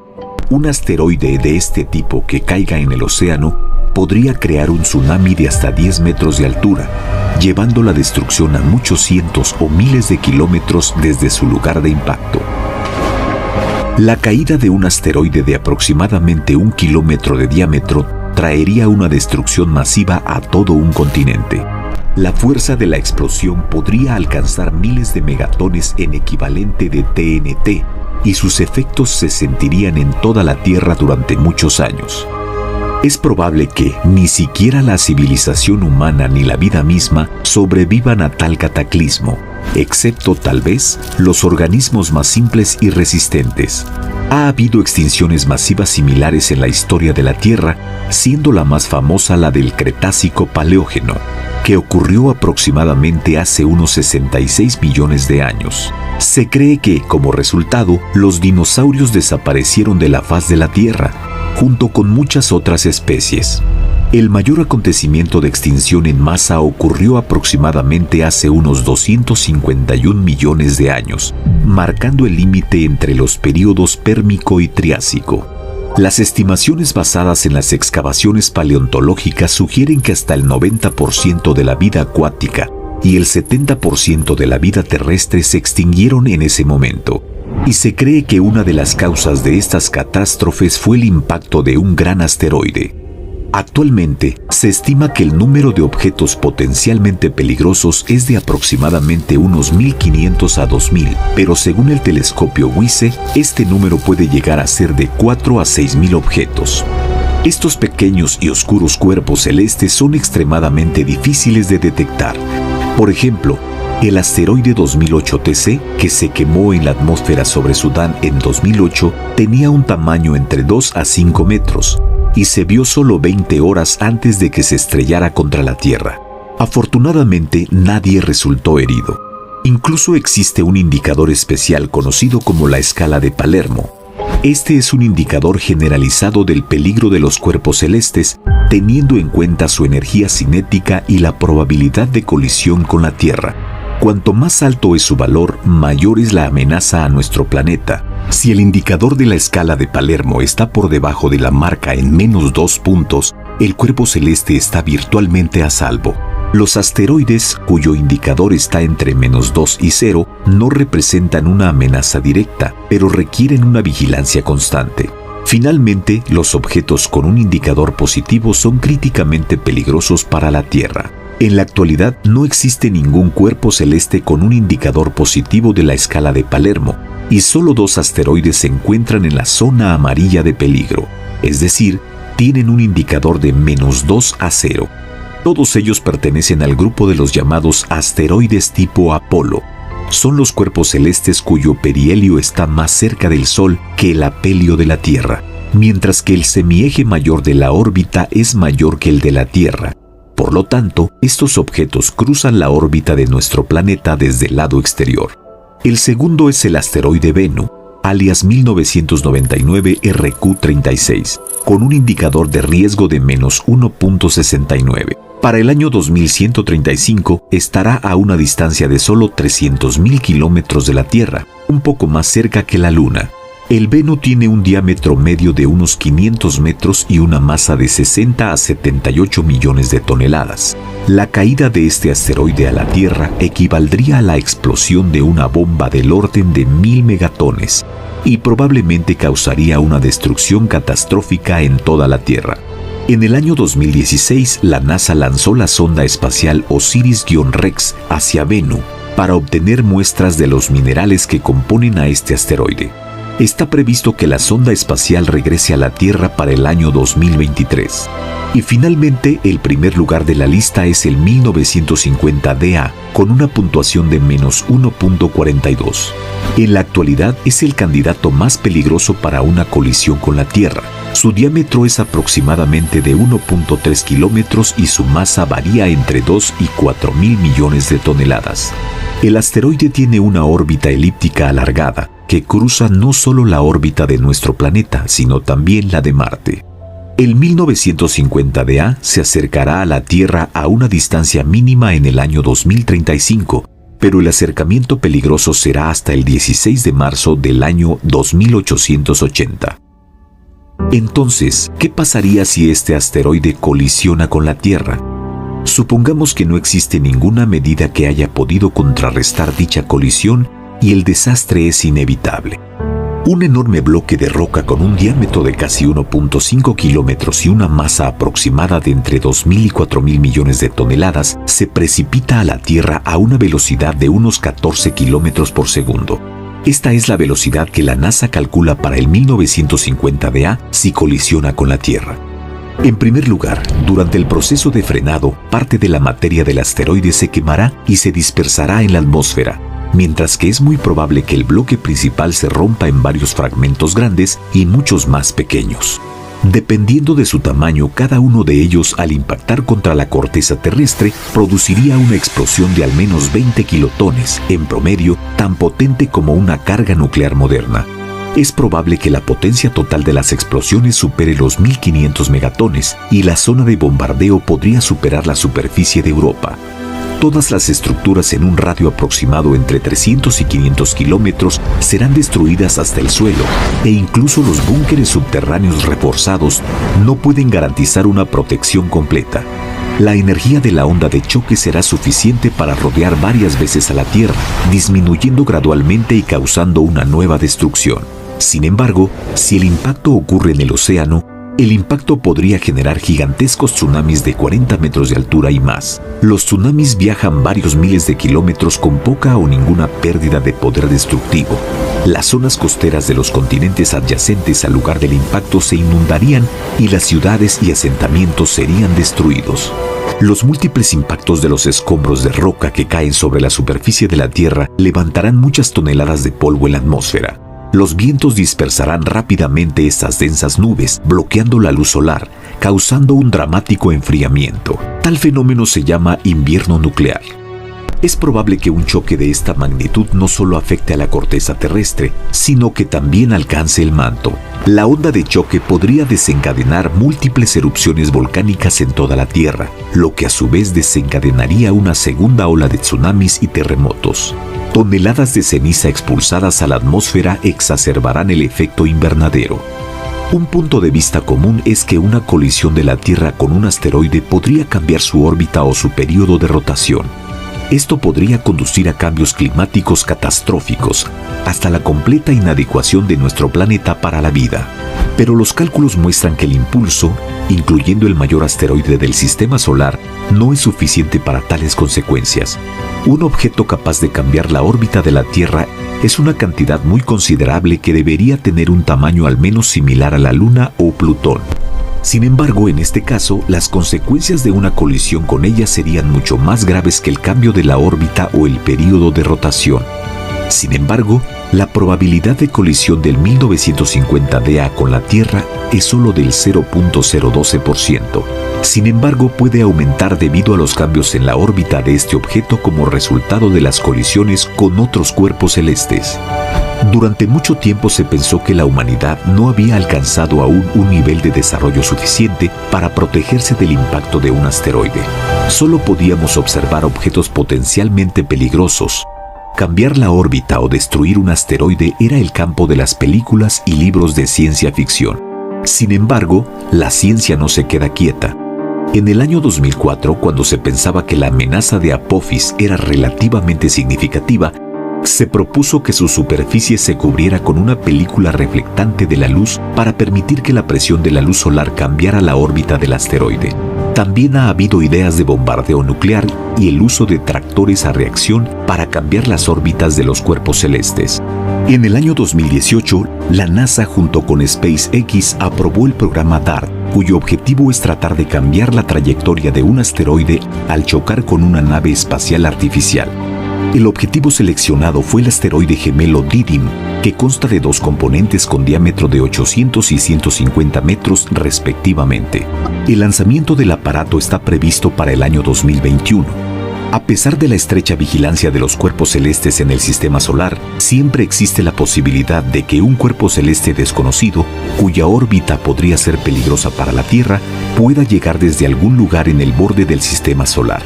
Un asteroide de este tipo que caiga en el océano podría crear un tsunami de hasta 10 metros de altura, llevando la destrucción a muchos cientos o miles de kilómetros desde su lugar de impacto. La caída de un asteroide de aproximadamente 1 kilómetro de diámetro traería una destrucción masiva a todo un continente. La fuerza de la explosión podría alcanzar miles de megatones en equivalente de TNT, y sus efectos se sentirían en toda la Tierra durante muchos años. Es probable que ni siquiera la civilización humana ni la vida misma sobrevivan a tal cataclismo, excepto tal vez los organismos más simples y resistentes. Ha habido extinciones masivas similares en la historia de la Tierra, siendo la más famosa la del Cretácico Paleógeno. que ocurrió aproximadamente hace unos 66 millones de años. Se cree que, como resultado, los dinosaurios desaparecieron de la faz de la Tierra, junto con muchas otras especies. El mayor acontecimiento de extinción en masa ocurrió aproximadamente hace unos 251 millones de años, marcando el límite entre los períodos Pérmico y Triásico. Las estimaciones basadas en las excavaciones paleontológicas sugieren que hasta el 90% de la vida acuática y el 70% de la vida terrestre se extinguieron en ese momento. Y se cree que una de las causas de estas catástrofes fue el impacto de un gran asteroide. Actualmente, se estima que el número de objetos potencialmente peligrosos es de aproximadamente unos 1.500 a 2.000, pero según el telescopio WISE, este número puede llegar a ser de 4 a 6.000 objetos. Estos pequeños y oscuros cuerpos celestes son extremadamente difíciles de detectar. Por ejemplo, el asteroide 2008 TC, que se quemó en la atmósfera sobre Sudán en 2008, tenía un tamaño entre 2 a 5 metros, y se vio solo 20 horas antes de que se estrellara contra la Tierra. Afortunadamente, nadie resultó herido. Incluso existe un indicador especial conocido como la escala de Palermo. Este es un indicador generalizado del peligro de los cuerpos celestes, teniendo en cuenta su energía cinética y la probabilidad de colisión con la Tierra. Cuanto más alto es su valor, mayor es la amenaza a nuestro planeta. Si el indicador de la escala de Palermo está por debajo de la marca en menos 2 puntos, el cuerpo celeste está virtualmente a salvo. Los asteroides, cuyo indicador está entre menos 2 y 0, no representan una amenaza directa, pero requieren una vigilancia constante. Finalmente, los objetos con un indicador positivo son críticamente peligrosos para la Tierra. En la actualidad no existe ningún cuerpo celeste con un indicador positivo de la escala de Palermo, y solo 2 asteroides se encuentran en la zona amarilla de peligro, es decir, tienen un indicador de menos 2 a 0. Todos ellos pertenecen al grupo de los llamados asteroides tipo Apolo. Son los cuerpos celestes cuyo perihelio está más cerca del Sol que el afelio de la Tierra, mientras que el semieje mayor de la órbita es mayor que el de la Tierra. Por lo tanto, estos objetos cruzan la órbita de nuestro planeta desde el lado exterior. El segundo es el asteroide Bennu, alias 1999 RQ36, con un indicador de riesgo de menos 1.69. Para el año 2135 estará a una distancia de solo 300.000 kilómetros de la Tierra, un poco más cerca que la Luna. El Bennu tiene un diámetro medio de unos 500 metros y una masa de 60 a 78 millones de toneladas. La caída de este asteroide a la Tierra equivaldría a la explosión de una bomba del orden de 1000 megatones y probablemente causaría una destrucción catastrófica en toda la Tierra. En el año 2016, la NASA lanzó la sonda espacial OSIRIS-REx hacia Bennu para obtener muestras de los minerales que componen a este asteroide. Está previsto que la sonda espacial regrese a la Tierra para el año 2023. Y finalmente, el primer lugar de la lista es el 1950 DA, con una puntuación de menos 1.42. En la actualidad es el candidato más peligroso para una colisión con la Tierra. Su diámetro es aproximadamente de 1.3 kilómetros y su masa varía entre 2 y 4 mil millones de toneladas. El asteroide tiene una órbita elíptica alargada, que cruza no solo la órbita de nuestro planeta, sino también la de Marte. El 1950 DA se acercará a la Tierra a una distancia mínima en el año 2035, pero el acercamiento peligroso será hasta el 16 de marzo del año 2880. Entonces, ¿qué pasaría si este asteroide colisiona con la Tierra? Supongamos que no existe ninguna medida que haya podido contrarrestar dicha colisión y el desastre es inevitable. Un enorme bloque de roca con un diámetro de casi 1.5 kilómetros y una masa aproximada de entre 2.000 y 4.000 millones de toneladas se precipita a la Tierra a una velocidad de unos 14 kilómetros por segundo. Esta es la velocidad que la NASA calcula para el 1950 DA si colisiona con la Tierra. En primer lugar, durante el proceso de frenado, parte de la materia del asteroide se quemará y se dispersará en la atmósfera, mientras que es muy probable que el bloque principal se rompa en varios fragmentos grandes y muchos más pequeños. Dependiendo de su tamaño, cada uno de ellos al impactar contra la corteza terrestre produciría una explosión de al menos 20 kilotones, en promedio tan potente como una carga nuclear moderna. Es probable que la potencia total de las explosiones supere los 1500 megatones y la zona de bombardeo podría superar la superficie de Europa. Todas las estructuras en un radio aproximado entre 300 y 500 kilómetros serán destruidas hasta el suelo, e incluso los búnkeres subterráneos reforzados no pueden garantizar una protección completa. La energía de la onda de choque será suficiente para rodear varias veces a la Tierra, disminuyendo gradualmente y causando una nueva destrucción. Sin embargo, si el impacto ocurre en el océano, el impacto podría generar gigantescos tsunamis de 40 metros de altura y más. Los tsunamis viajan varios miles de kilómetros con poca o ninguna pérdida de poder destructivo. Las zonas costeras de los continentes adyacentes al lugar del impacto se inundarían y las ciudades y asentamientos serían destruidos. Los múltiples impactos de los escombros de roca que caen sobre la superficie de la Tierra levantarán muchas toneladas de polvo en la atmósfera. Los vientos dispersarán rápidamente estas densas nubes, bloqueando la luz solar, causando un dramático enfriamiento. Tal fenómeno se llama invierno nuclear. Es probable que un choque de esta magnitud no solo afecte a la corteza terrestre, sino que también alcance el manto. La onda de choque podría desencadenar múltiples erupciones volcánicas en toda la Tierra, lo que a su vez desencadenaría una segunda ola de tsunamis y terremotos. Toneladas de ceniza expulsadas a la atmósfera exacerbarán el efecto invernadero. Un punto de vista común es que una colisión de la Tierra con un asteroide podría cambiar su órbita o su periodo de rotación. Esto podría conducir a cambios climáticos catastróficos, hasta la completa inadecuación de nuestro planeta para la vida. Pero los cálculos muestran que el impulso, incluyendo el mayor asteroide del sistema solar, no es suficiente para tales consecuencias. Un objeto capaz de cambiar la órbita de la Tierra es una cantidad muy considerable que debería tener un tamaño al menos similar a la Luna o Plutón. Sin embargo, en este caso, las consecuencias de una colisión con ella serían mucho más graves que el cambio de la órbita o el período de rotación. Sin embargo, la probabilidad de colisión del 1950 DA con la Tierra es solo del 0.012%. Sin embargo, puede aumentar debido a los cambios en la órbita de este objeto como resultado de las colisiones con otros cuerpos celestes. Durante mucho tiempo se pensó que la humanidad no había alcanzado aún un nivel de desarrollo suficiente para protegerse del impacto de un asteroide. Solo podíamos observar objetos potencialmente peligrosos. Cambiar la órbita o destruir un asteroide era el campo de las películas y libros de ciencia ficción. Sin embargo, la ciencia no se queda quieta. En el año 2004, cuando se pensaba que la amenaza de Apophis era relativamente significativa, se propuso que su superficie se cubriera con una película reflectante de la luz para permitir que la presión de la luz solar cambiara la órbita del asteroide. También ha habido ideas de bombardeo nuclear y el uso de tractores a reacción para cambiar las órbitas de los cuerpos celestes. En el año 2018, la NASA junto con SpaceX aprobó el programa DART, cuyo objetivo es tratar de cambiar la trayectoria de un asteroide al chocar con una nave espacial artificial. El objetivo seleccionado fue el asteroide gemelo Didymo, que consta de dos componentes con diámetro de 800 y 150 metros respectivamente. El lanzamiento del aparato está previsto para el año 2021. A pesar de la estrecha vigilancia de los cuerpos celestes en el sistema solar, siempre existe la posibilidad de que un cuerpo celeste desconocido, cuya órbita podría ser peligrosa para la Tierra, pueda llegar desde algún lugar en el borde del sistema solar.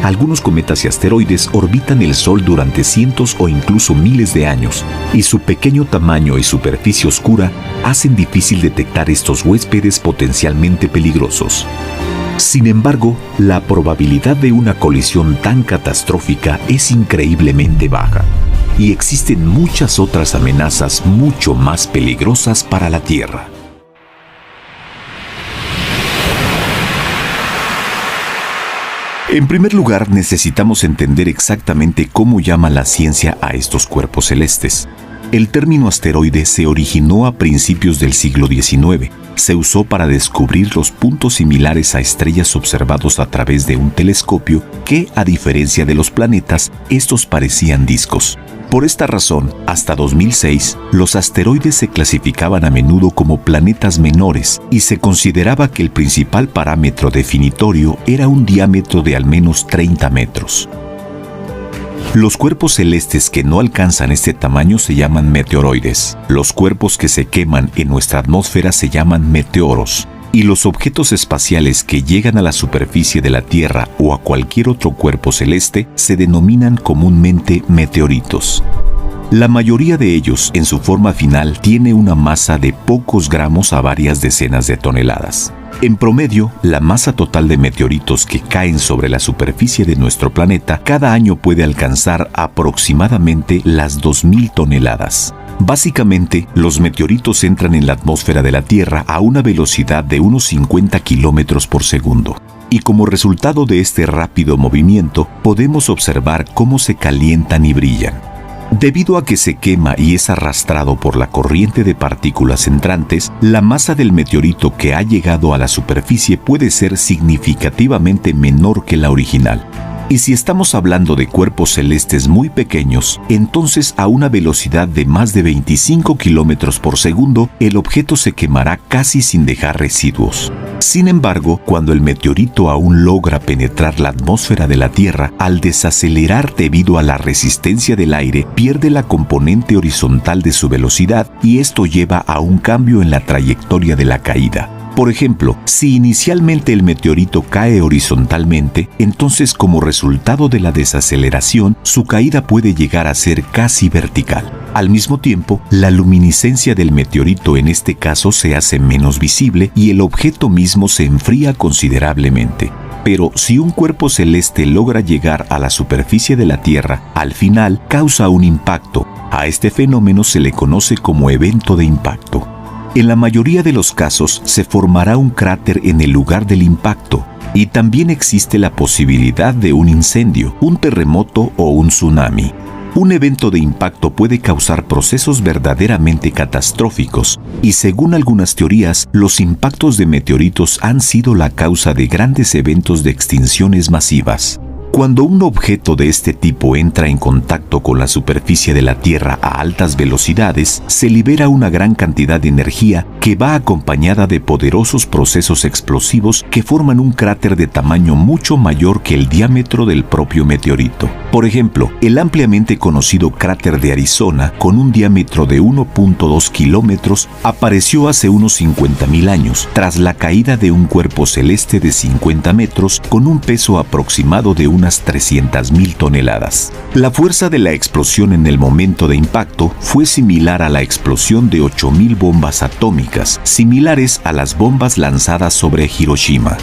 Algunos cometas y asteroides orbitan el Sol durante cientos o incluso miles de años, y su pequeño tamaño y superficie oscura hacen difícil detectar estos huéspedes potencialmente peligrosos. Sin embargo, la probabilidad de una colisión tan catastrófica es increíblemente baja, y existen muchas otras amenazas mucho más peligrosas para la Tierra. En primer lugar, necesitamos entender exactamente cómo llama la ciencia a estos cuerpos celestes. El término asteroide se originó a principios del siglo XIX. Se usó para descubrir los puntos similares a estrellas observados a través de un telescopio que, a diferencia de los planetas, estos parecían discos. Por esta razón, hasta 2006, los asteroides se clasificaban a menudo como planetas menores y se consideraba que el principal parámetro definitorio era un diámetro de al menos 30 metros. Los cuerpos celestes que no alcanzan este tamaño se llaman meteoroides. Los cuerpos que se queman en nuestra atmósfera se llaman meteoros. Y los objetos espaciales que llegan a la superficie de la Tierra o a cualquier otro cuerpo celeste se denominan comúnmente meteoritos. La mayoría de ellos, en su forma final, tiene una masa de pocos gramos a varias decenas de toneladas. En promedio, la masa total de meteoritos que caen sobre la superficie de nuestro planeta cada año puede alcanzar aproximadamente las 2.000 toneladas. Básicamente, los meteoritos entran en la atmósfera de la Tierra a una velocidad de unos 50 kilómetros por segundo. Y como resultado de este rápido movimiento, podemos observar cómo se calientan y brillan. Debido a que se quema y es arrastrado por la corriente de partículas entrantes, la masa del meteorito que ha llegado a la superficie puede ser significativamente menor que la original. Y si estamos hablando de cuerpos celestes muy pequeños, entonces a una velocidad de más de 25 kilómetros por segundo, el objeto se quemará casi sin dejar residuos. Sin embargo, cuando el meteorito aún logra penetrar la atmósfera de la Tierra, al desacelerar debido a la resistencia del aire, pierde la componente horizontal de su velocidad y esto lleva a un cambio en la trayectoria de la caída. Por ejemplo, si inicialmente el meteorito cae horizontalmente, entonces como resultado de la desaceleración, su caída puede llegar a ser casi vertical. Al mismo tiempo, la luminiscencia del meteorito en este caso se hace menos visible y el objeto mismo se enfría considerablemente. Pero si un cuerpo celeste logra llegar a la superficie de la Tierra, al final causa un impacto. A este fenómeno se le conoce como evento de impacto. En la mayoría de los casos se formará un cráter en el lugar del impacto y también existe la posibilidad de un incendio, un terremoto o un tsunami. Un evento de impacto puede causar procesos verdaderamente catastróficos y según algunas teorías, los impactos de meteoritos han sido la causa de grandes eventos de extinciones masivas. Cuando un objeto de este tipo entra en contacto con la superficie de la Tierra a altas velocidades, se libera una gran cantidad de energía que va acompañada de poderosos procesos explosivos que forman un cráter de tamaño mucho mayor que el diámetro del propio meteorito. Por ejemplo, el ampliamente conocido cráter de Arizona, con un diámetro de 1.2 kilómetros, apareció hace unos 50.000 años, tras la caída de un cuerpo celeste de 50 metros con un peso aproximado de unas 300.000 toneladas. La fuerza de la explosión en el momento de impacto fue similar a la explosión de 8.000 bombas atómicas, similares a las bombas lanzadas sobre Hiroshima.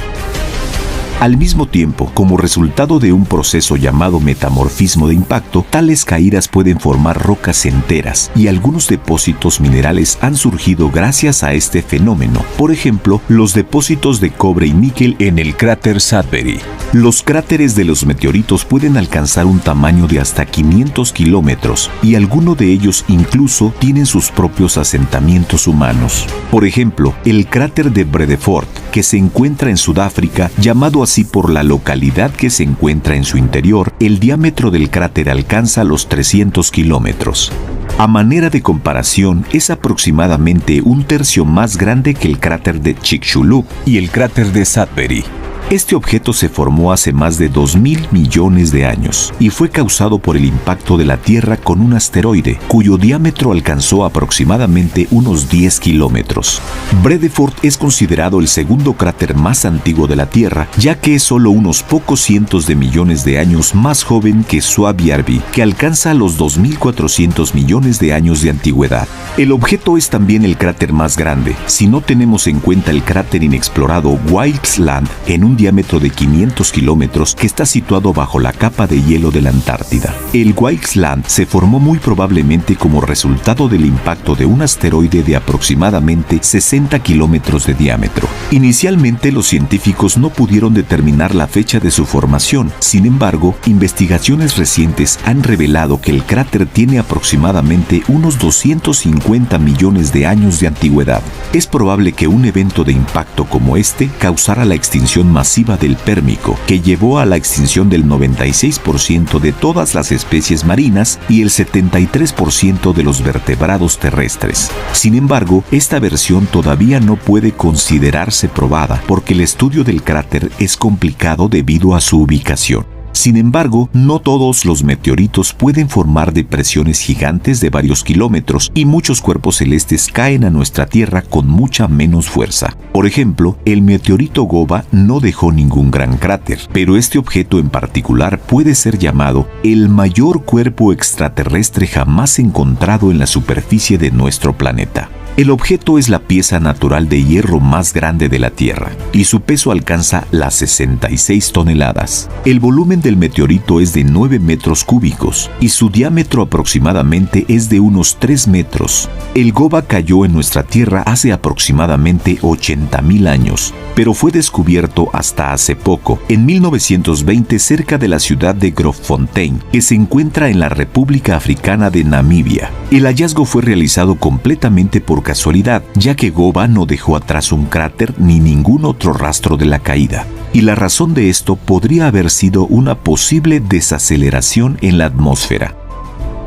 Al mismo tiempo, como resultado de un proceso llamado metamorfismo de impacto, tales caídas pueden formar rocas enteras y algunos depósitos minerales han surgido gracias a este fenómeno. Por ejemplo, los depósitos de cobre y níquel en el cráter Sudbury. Los cráteres de los meteoritos pueden alcanzar un tamaño de hasta 500 kilómetros y algunos de ellos incluso tienen sus propios asentamientos humanos. Por ejemplo, el cráter de Vredefort, que se encuentra en Sudáfrica, llamado así por la localidad que se encuentra en su interior, el diámetro del cráter alcanza los 300 kilómetros. A manera de comparación, es aproximadamente un tercio más grande que el cráter de Chicxulub y el cráter de Sudbury. Este objeto se formó hace más de 2.000 millones de años y fue causado por el impacto de la Tierra con un asteroide, cuyo diámetro alcanzó aproximadamente unos 10 kilómetros. Vredefort es considerado el segundo cráter más antiguo de la Tierra, ya que es solo unos pocos cientos de millones de años más joven que Suabiarvi, que alcanza los 2.400 millones de años de antigüedad. El objeto es también el cráter más grande, si no tenemos en cuenta el cráter inexplorado Wilkes Land en un diámetro de 500 kilómetros que está situado bajo la capa de hielo de la Antártida. El Wilkes Land se formó muy probablemente como resultado del impacto de un asteroide de aproximadamente 60 kilómetros de diámetro. Inicialmente, los científicos no pudieron determinar la fecha de su formación. Sin embargo, investigaciones recientes han revelado que el cráter tiene aproximadamente unos 250 millones de años de antigüedad. Es probable que un evento de impacto como este causara la extinción masiva del Pérmico, que llevó a la extinción del 96% de todas las especies marinas y el 73% de los vertebrados terrestres. Sin embargo, esta versión todavía no puede considerarse probada porque el estudio del cráter es complicado debido a su ubicación. Sin embargo, no todos los meteoritos pueden formar depresiones gigantes de varios kilómetros y muchos cuerpos celestes caen a nuestra Tierra con mucha menos fuerza. Por ejemplo, el meteorito Goba no dejó ningún gran cráter, pero este objeto en particular puede ser llamado el mayor cuerpo extraterrestre jamás encontrado en la superficie de nuestro planeta. El objeto es la pieza natural de hierro más grande de la Tierra y su peso alcanza las 66 toneladas. El volumen del meteorito es de 9 metros cúbicos y su diámetro aproximadamente es de unos 3 metros. El Goba cayó en nuestra Tierra hace aproximadamente 80.000 años, pero fue descubierto hasta hace poco, en 1920 cerca de la ciudad de Grootfontein, que se encuentra en la República Africana de Namibia. El hallazgo fue realizado completamente por casualidad, ya que Goba no dejó atrás un cráter ni ningún otro rastro de la caída. Y la razón de esto podría haber sido una posible desaceleración en la atmósfera.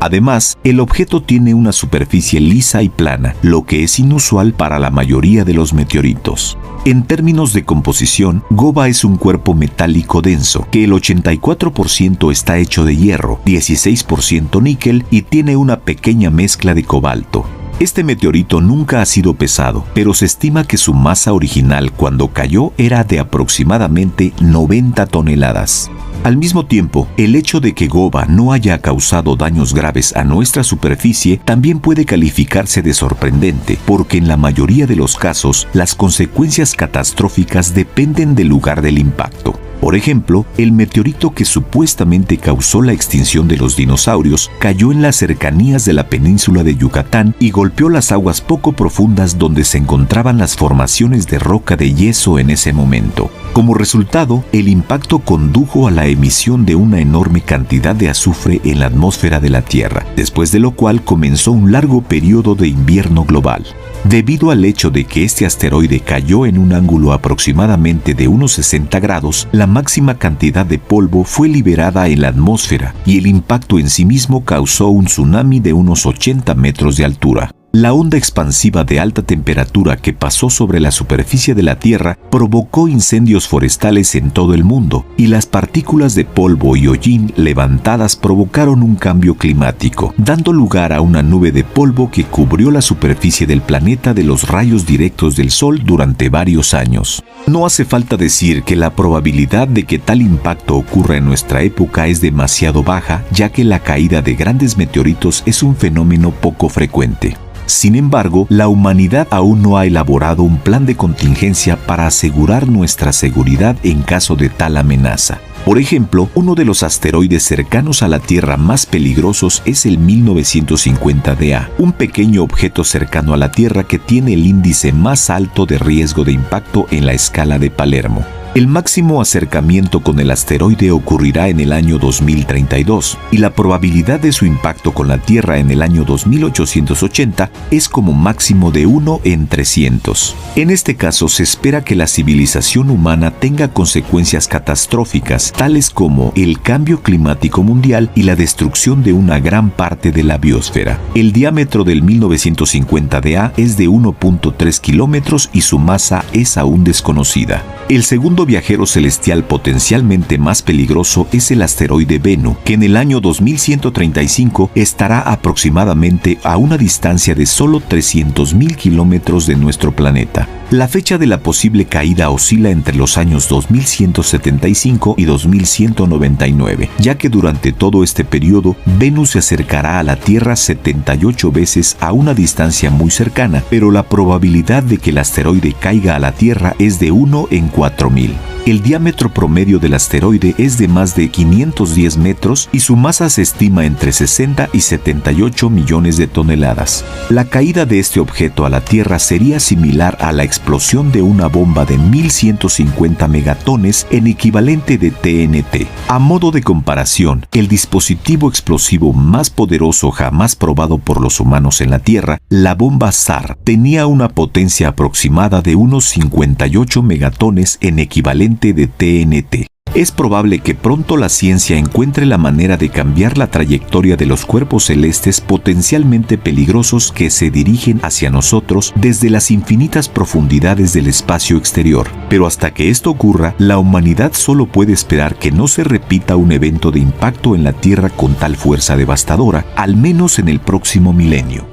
Además, el objeto tiene una superficie lisa y plana, lo que es inusual para la mayoría de los meteoritos. En términos de composición, Goba es un cuerpo metálico denso, que el 84% está hecho de hierro, 16% níquel y tiene una pequeña mezcla de cobalto. Este meteorito nunca ha sido pesado, pero se estima que su masa original cuando cayó era de aproximadamente 90 toneladas. Al mismo tiempo, el hecho de que Goba no haya causado daños graves a nuestra superficie también puede calificarse de sorprendente, porque en la mayoría de los casos, las consecuencias catastróficas dependen del lugar del impacto. Por ejemplo, el meteorito que supuestamente causó la extinción de los dinosaurios cayó en las cercanías de la península de Yucatán y golpeó las aguas poco profundas donde se encontraban las formaciones de roca de yeso en ese momento. Como resultado, el impacto condujo a la emisión de una enorme cantidad de azufre en la atmósfera de la Tierra, después de lo cual comenzó un largo periodo de invierno global. Debido al hecho de que este asteroide cayó en un ángulo aproximadamente de unos 60 grados, la máxima cantidad de polvo fue liberada en la atmósfera y el impacto en sí mismo causó un tsunami de unos 80 metros de altura. La onda expansiva de alta temperatura que pasó sobre la superficie de la Tierra provocó incendios forestales en todo el mundo, y las partículas de polvo y hollín levantadas provocaron un cambio climático, dando lugar a una nube de polvo que cubrió la superficie del planeta de los rayos directos del Sol durante varios años. No hace falta decir que la probabilidad de que tal impacto ocurra en nuestra época es demasiado baja, ya que la caída de grandes meteoritos es un fenómeno poco frecuente. Sin embargo, la humanidad aún no ha elaborado un plan de contingencia para asegurar nuestra seguridad en caso de tal amenaza. Por ejemplo, uno de los asteroides cercanos a la Tierra más peligrosos es el 1950 un pequeño objeto cercano a la Tierra que tiene el índice más alto de riesgo de impacto en la escala de Palermo. El máximo acercamiento con el asteroide ocurrirá en el año 2032 y la probabilidad de su impacto con la Tierra en el año 2880 es como máximo de 1 en 300. En este caso se espera que la civilización humana tenga consecuencias catastróficas tales como el cambio climático mundial y la destrucción de una gran parte de la biosfera. El diámetro del 1950 es de 1.3 kilómetros y su masa es aún desconocida. El segundo viajero celestial potencialmente más peligroso es el asteroide Bennu, que en el año 2135 estará aproximadamente a una distancia de solo 300.000 kilómetros de nuestro planeta. La fecha de la posible caída oscila entre los años 2175 y 2199, ya que durante todo este periodo, Venus se acercará a la Tierra 78 veces a una distancia muy cercana, pero la probabilidad de que el asteroide caiga a la Tierra es de 1 en 4000. El diámetro promedio del asteroide es de más de 510 metros y su masa se estima entre 60 y 78 millones de toneladas. La caída de este objeto a la Tierra sería similar a la explosión de una bomba de 1150 megatones en equivalente de TNT. A modo de comparación, el dispositivo explosivo más poderoso jamás probado por los humanos en la Tierra, la bomba SAR, tenía una potencia aproximada de unos 58 megatones en equivalente de TNT. Es probable que pronto la ciencia encuentre la manera de cambiar la trayectoria de los cuerpos celestes potencialmente peligrosos que se dirigen hacia nosotros desde las infinitas profundidades del espacio exterior. Pero hasta que esto ocurra, la humanidad solo puede esperar que no se repita un evento de impacto en la Tierra con tal fuerza devastadora, al menos en el próximo milenio.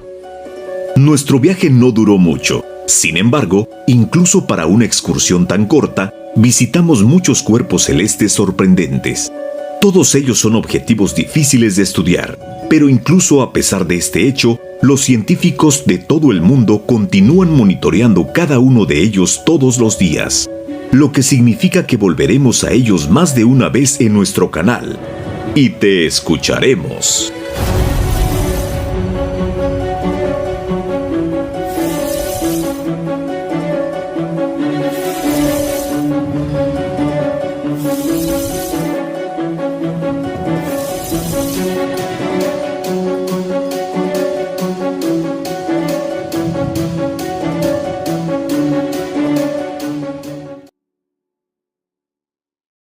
Nuestro viaje no duró mucho. Sin embargo, incluso para una excursión tan corta, visitamos muchos cuerpos celestes sorprendentes. Todos ellos son objetivos difíciles de estudiar, pero incluso a pesar de este hecho, los científicos de todo el mundo continúan monitoreando cada uno de ellos todos los días, lo que significa que volveremos a ellos más de una vez en nuestro canal. Y te escucharemos.